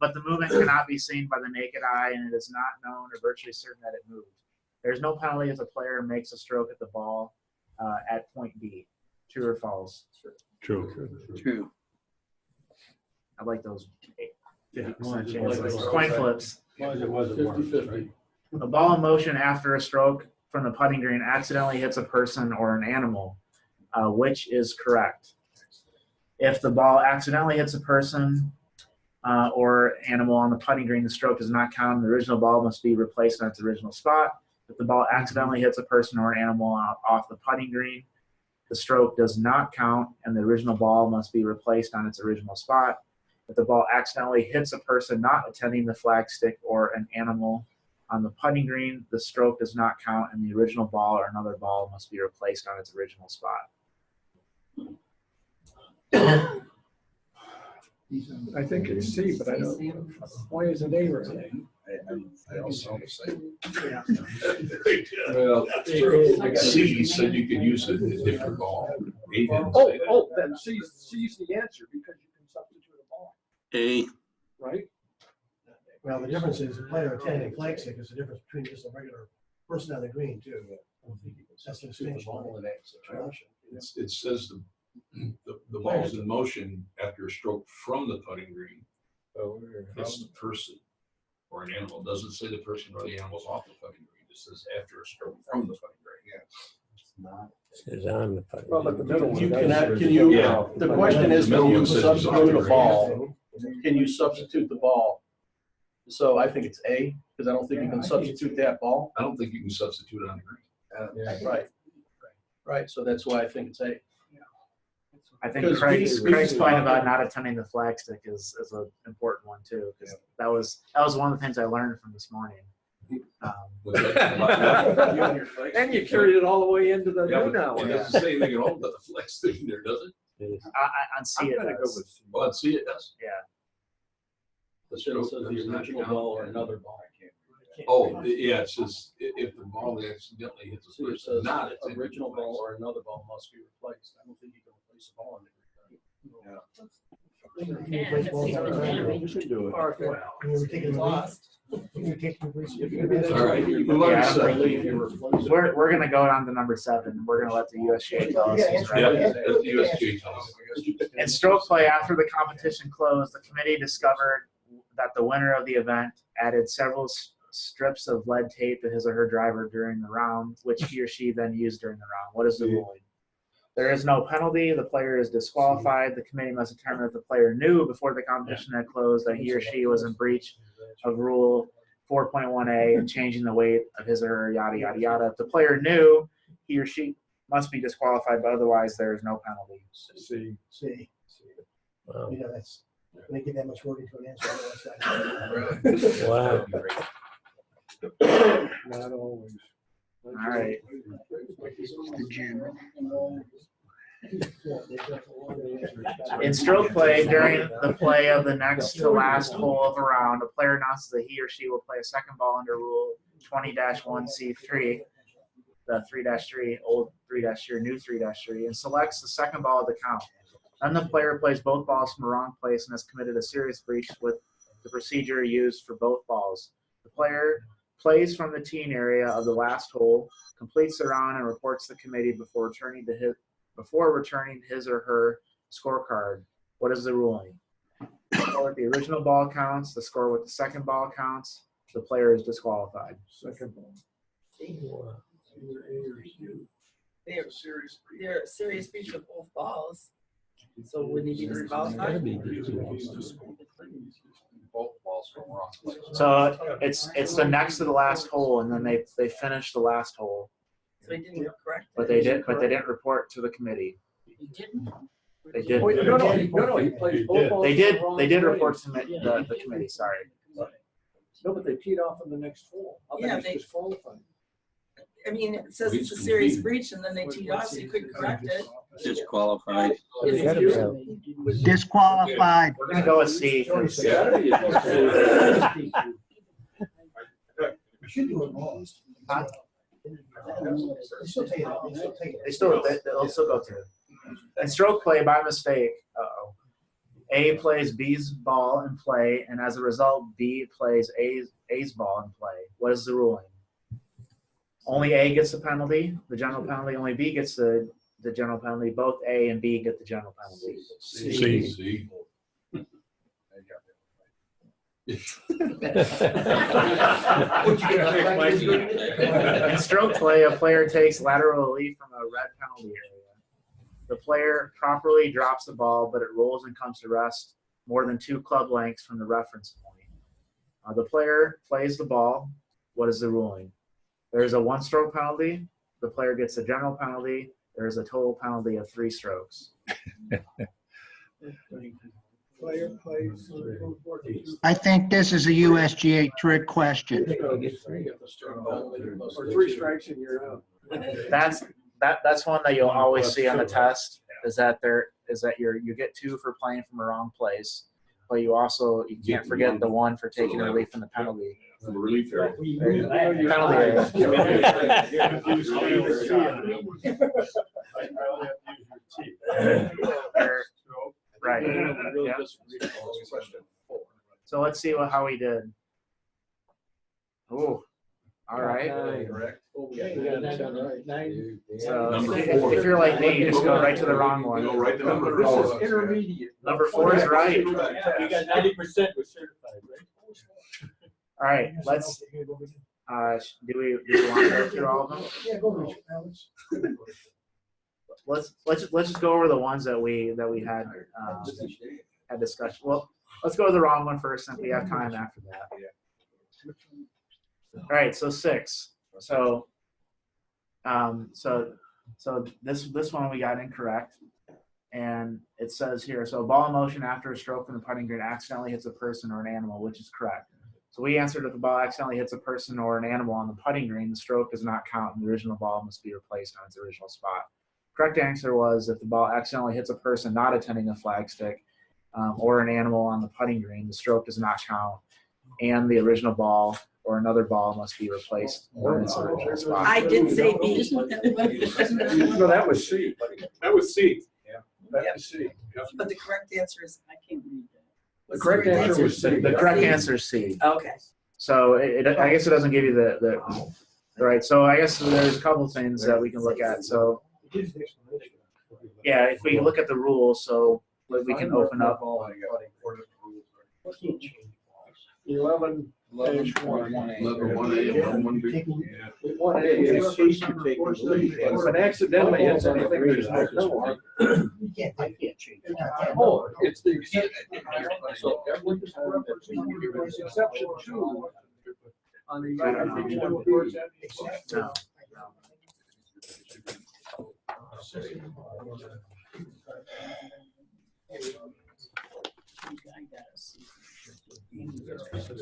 but the movement cannot be seen by the naked eye, and it is not known or virtually certain that it moved. There is no penalty if the player makes a stroke at the ball at point B. True or false? True. I like those. Yeah. Chances. Coin flips. As long as it wasn't 50-50. A ball in motion after a stroke from the putting green accidentally hits a person or an animal, which is correct? If the ball accidentally hits a person or animal on the putting green, the stroke does not count, and the original ball must be replaced on its original spot. If the ball accidentally hits a person or animal off the putting green, the stroke does not count, and the original ball must be replaced on its original spot. If the ball accidentally hits a person not attending the flag stick or an animal on the putting green, the stroke does not count, and the original ball or another ball must be replaced on its original spot. I think it's C, but I don't. Why is it A or A? I also say. Well, C said you could use it in a different ball. A didn't say that. Oh, then C's the answer because you can substitute a ball, A. right? Well, the difference is the player attending flag stick is the difference between just a regular person on the green too. That's the distinction. It says the ball's in motion after a stroke from the putting green. It's the person or an animal. It doesn't say the person or the animal's off the putting green. It says after a stroke from the putting green. Yeah. It's on the putting Well, but the middle one. You cannot, can you, Yeah. the question is, can you says substitute a it's ball? Can you substitute the ball? So I think it's A, because I don't think you can substitute that ball. I don't think you can substitute it on the green. Right. Right, so that's why I think it's A. I think Because Craig's we point talked- about not attending the flag stick is an important one too, because that was one of the things I learned from this morning. And you carried it all the way into the Yeah, new now. it doesn't say anything at all about the flex thing there, does it? On C I'm it gonna go does. with C. Well, on C it does. Yeah. The stroke says the original ball or another ball. Oh, yeah, it says if the ball accidentally hits a See, it person, says not its original ball or another ball must be replaced. I don't think you can replace a ball on the We should do it. You're taking lost. You're taking All right, move on to seven. We're gonna go on to number 7. We're gonna let the USGA tell us. who's right. Yeah, that's the USGA tell us. In stroke play, after the competition closed, the committee discovered that the winner of the event added several strips of lead tape to his or her driver during the round, which he or she then used during the round. What is the ruling? There is no penalty. The player is disqualified. The committee must determine if the player knew before the competition had closed that he or she was in breach of Rule 4.1a and changing the weight of his or her yada, yada, yada. If the player knew, he or she must be disqualified, but otherwise there is no penalty. C. Wow. You know, that's, they get that much work into an answer. Wow. Not always. All right. In stroke play, during the play of the next to last hole of the round, a player announces that he or she will play a second ball under Rule 20-1C3, the 3-3, old 3-3, new 3-3, and selects the second ball of the count. Then the player plays both balls from the wrong place and has committed a serious breach with the procedure used for both balls. The player plays from the teeing area of the last hole, completes the round, and reports to the committee before returning his or her scorecard. What is the ruling? The score with the original ball counts. The score with the second ball counts. The player is disqualified. Second ball. They're a serious breach of both balls. So would he be disqualified? Both balls from wrong place. So it's the next to the last hole, and then they finish the last hole. So he didn't correct it. But they didn't report to the committee. He didn't? They did. No, he plays both balls. They did. from the wrong They did place. report to the committee. Sorry. No, but they teed off in the next hole. Yeah, They disqualified. I mean, it says it's a serious breach and then they teed off, so you couldn't correct it. Disqualified. Disqualified. We're gonna go with C. They'll still go through. In stroke play by mistake, A plays B's ball in play, and as a result, B plays A's ball in play. What is the ruling? Only A gets the penalty, the general penalty. Only B gets the general penalty. Both A and B get the general penalty. C. In stroke play, a player takes lateral relief from a red penalty area. The player properly drops the ball, but it rolls and comes to rest more than 2 club lengths from the reference point. The player plays the ball. What is the ruling? There is a 1-stroke penalty. The player gets a general penalty. There is a total penalty of 3 strokes. I think this is a USGA trick question. Or 3 strikes and you're out. That's one that you'll always see on the test. Is that you get 2 for playing from a wrong place, but you can't forget the 1 for taking relief from the penalty. From a relief area. Penalty area. Right. Yeah. So let's see how he did. Oh, all right. So if you're like me, you just go right to the wrong one. Go right to number 4. Intermediate. Number 4 is right. You got 90% was certified, right? All right. Let's. Do we want to go through all of them? Yeah, go Rich, Alex. Let's just go over the ones that we had discussion. Well, let's go to the wrong one first, since we have time after that. All right, so 6. So this one we got incorrect, and it says here, so ball in motion after a stroke from the putting green accidentally hits a person or an animal, which is correct. So we answered if the ball accidentally hits a person or an animal on the putting green, the stroke does not count, and the original ball must be replaced on its original spot. Correct answer was if the ball accidentally hits a person not attending a flagstick or an animal on the putting green, the stroke does not count, and the original ball or another ball must be replaced on its original spot. I did say B. No, that was C. That was C. Yeah, that was C. But the correct answer is, I can't read that. The correct answer was C. The correct answer is C. Okay. So I guess it doesn't give you the right. So I guess there's a couple things that we can look at. So yeah, if we look at the rules, so we can open up. 11. 11, 1A, 1B. 1A. If an accidentally hits anything, there's no penalty. I can't change that. Oh, it's the exception. So there's exception 2 on the.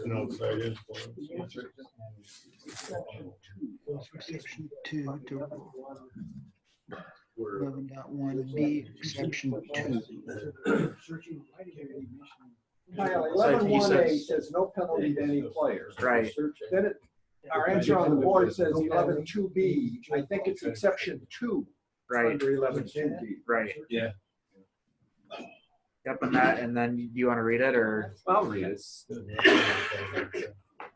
No. Exception 2 to 11.1B, exception 2. Kyle, 11.1A says no penalty to any player. Right. Then our answer on the board says 11.2B. I think it's exception 2. Right. Under 11.2B. Right. Yeah. Yep, and then do you want to read it or? I'll read it.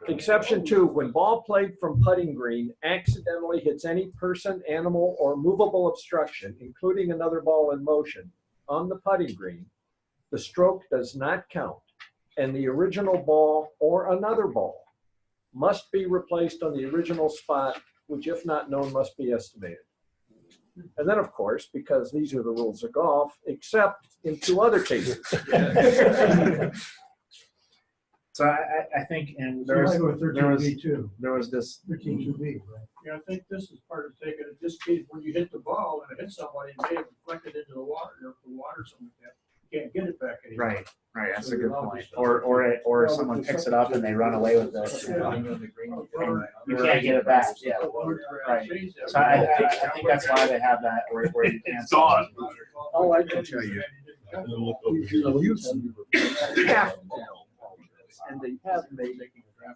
Exception 2, when ball played from putting green accidentally hits any person, animal, or movable obstruction, including another ball in motion, on the putting green, the stroke does not count, and the original ball or another ball must be replaced on the original spot, which if not known must be estimated. And then, of course, because these are the rules of golf, except in 2 other cases. So I think, and So there you was, might go with 13B too. there was this. 13.2B, right? Yeah, I think this is part of taking, in this case, when you hit the ball and it hits somebody, it may have reflected into the water, or the water, something like that. You can't get it back anymore. Right, that's So a you're good allowed point. to Or someone picks it up and they run away with it. You can't get it back. Yeah, right. So I think that's why they have that where you can't. It's gone. All I can tell you. And they have made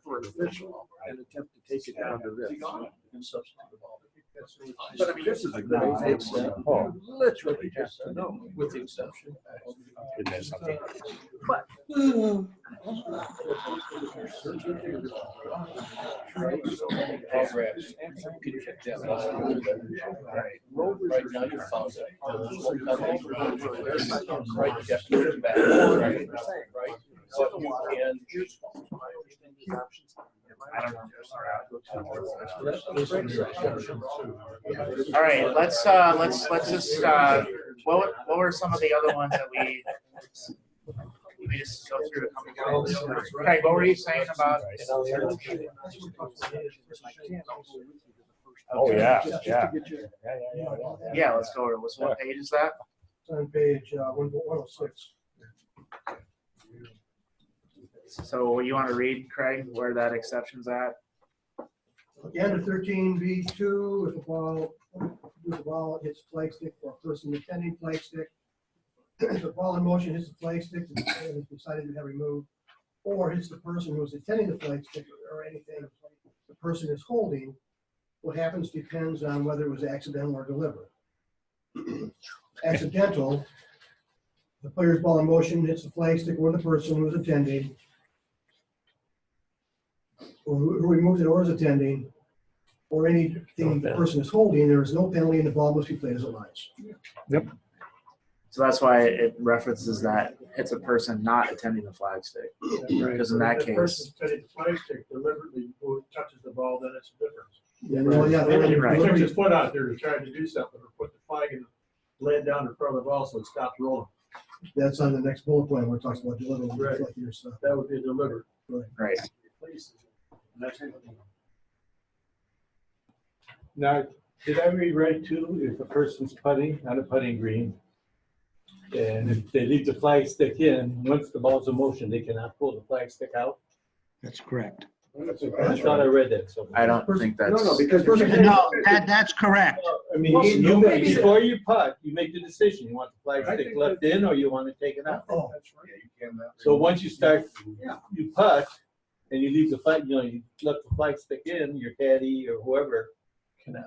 for an official an attempt to take it down to this. But I mean, this is a great example. You literally have to know, with the exception. But. Right now, you found it. Right, you have to put it back. Right. So you can I don't know. All right, let's just what were some of the other ones that we just go through a couple of things? Craig, what were you saying about? Oh, yeah, yeah. Yeah, let's go over. What page is that? It's on page 106. So you want to read, Craig, where that exception's at? At the end of 13B2, if the ball hits the flag stick or a person attending flag stick, if the ball in motion hits the flag stick and is decided to have removed, or hits the person who is attending the flag stick or anything the person is holding, what happens depends on whether it was accidental or deliberate. Accidental, the player's ball in motion hits the flag stick or the person who is attending, or who removes it or is attending, or anything the person is holding, there is no penalty and the ball must be played as it lies. Yep. So that's why it references that it's a person not attending the flag stick. Because in that If the case, person attending the flag stick deliberately touches the ball, then it's a difference. Yeah, well, yeah, right. He took his foot out there to try to do something, or put the flag and lay it down in front of the ball so it stopped rolling. That's on the next bullet point where it talks about deliberate. Right. Like your stuff. That would be deliberate. right. Now, did I read right too, if a person's putting on a putting green, and if they leave the flag stick in, once the ball's in motion, they cannot pull the flag stick out? That's correct. I thought I read that somewhere. I don't think that's. No, because No, that's correct. I mean, Well, you maybe- before you putt, you make the decision, you want the flag stick left in or you want to take it out. Oh, So once you start, you putt, and you leave the flag, you left the flag stick in, your caddy or whoever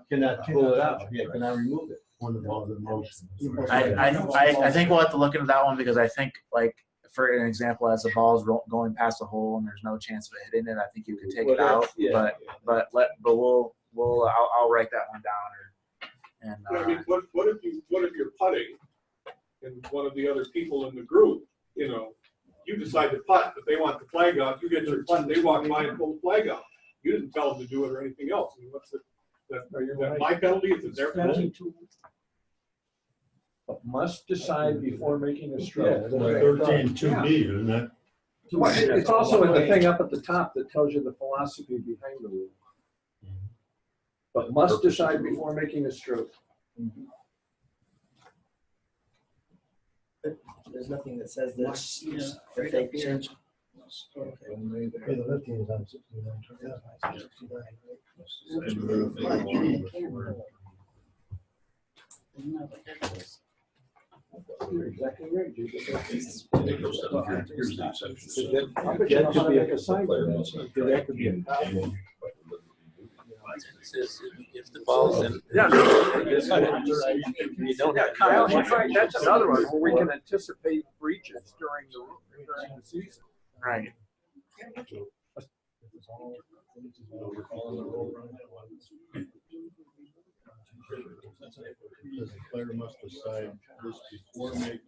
cannot pull it out, cannot remove it. When the ball's in motion. I think we'll have to look into that one because I think, like, for an example, as the ball's going past the hole and there's no chance of it hitting it, I think you could take it out. But I'll write that one down. I mean, what if you're putting and one of the other people in the group, you decide to putt, but they want the flag out, you get your putt, they walk by and pull the flag out. You didn't tell them to do it or anything else. I mean, what's that my penalty? Is it their penalty? But must decide before making a stroke. 13-2B, isn't it? It's also in the thing up at the top that tells you the philosophy behind the rule. But must decide before making a stroke. There's nothing that says this. If they change. okay, the left hand is on 69. You're exactly right. Here's the exception. That could be a assignment. That could be a problem. If the ball's in. Yeah. You don't have. Kyle, he's right. That's another one where we can anticipate breaches during the season. Right. The player must decide this before making.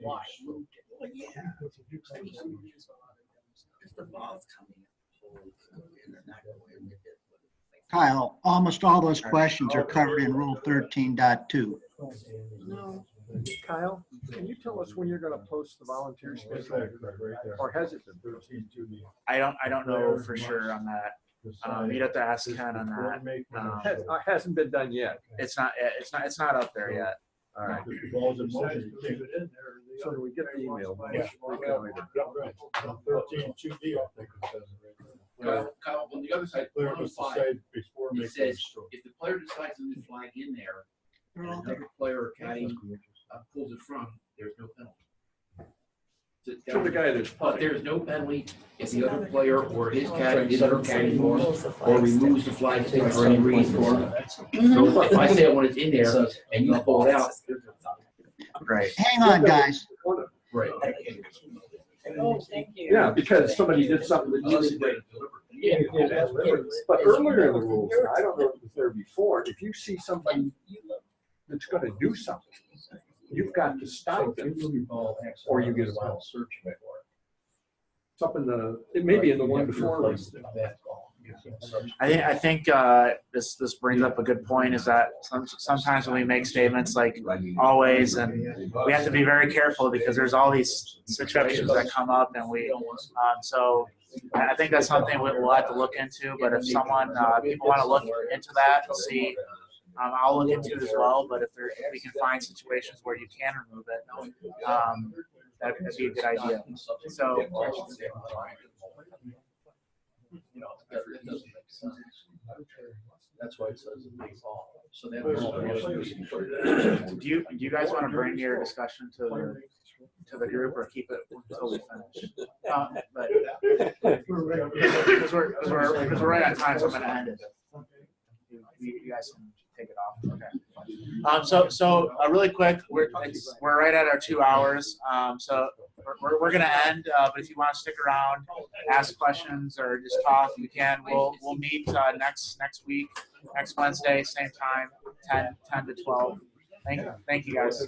Kyle, almost all those questions are covered in Rule 13.2. No. Kyle, can you tell us when you're going to post the volunteer schedule? Or has it been 13.2? I don't know for sure on that. You'd have to ask Ken on that. Hasn't been done yet. It's not up there yet. All right. The ball's in motion, keep it in there. So do we get the email? Yeah. 13-2B, I think it says it right there. Kyle, on the other side, Player must 105, decide before it making a says, stroke. if the player decides to leave the flag in there, and another player or caddy pulls it from, there's no penalty. To the guy that's But there's no penalty if the other player or his caddy did it or caddy for him, or removes the flag stick for any reason. So if I say it when it's in there and you pull it out. Right. Hang on, guys. Right. Oh, thank you. Yeah, because somebody did something that really did. Yeah. But earlier in the rules, I don't know if it was there before, if you see somebody that's going to do something, you've got to stop it or you get a wild search for it. It's it may be in the 1 to 4 list. I think this brings up a good point. Is that sometimes when we make statements like always, and we have to be very careful because there's all these situations that come up, and so I think that's something we'll have to look into. But if people want to look into that and see, I'll look into it as well. But if we can find situations where you can remove it, that'd be a good idea. So. That's why it says it makes all. So that Do you guys want to bring your discussion to the group or keep it until we finish? Because we're right on time, so I'm going to end it. You guys can take it off. Okay. So really quick, we're right at our 2 hours. So we're going to end. But if you want to stick around, ask questions, or just talk, you can. We'll meet next week, next Wednesday, same time, 10 to 12. Thank you guys.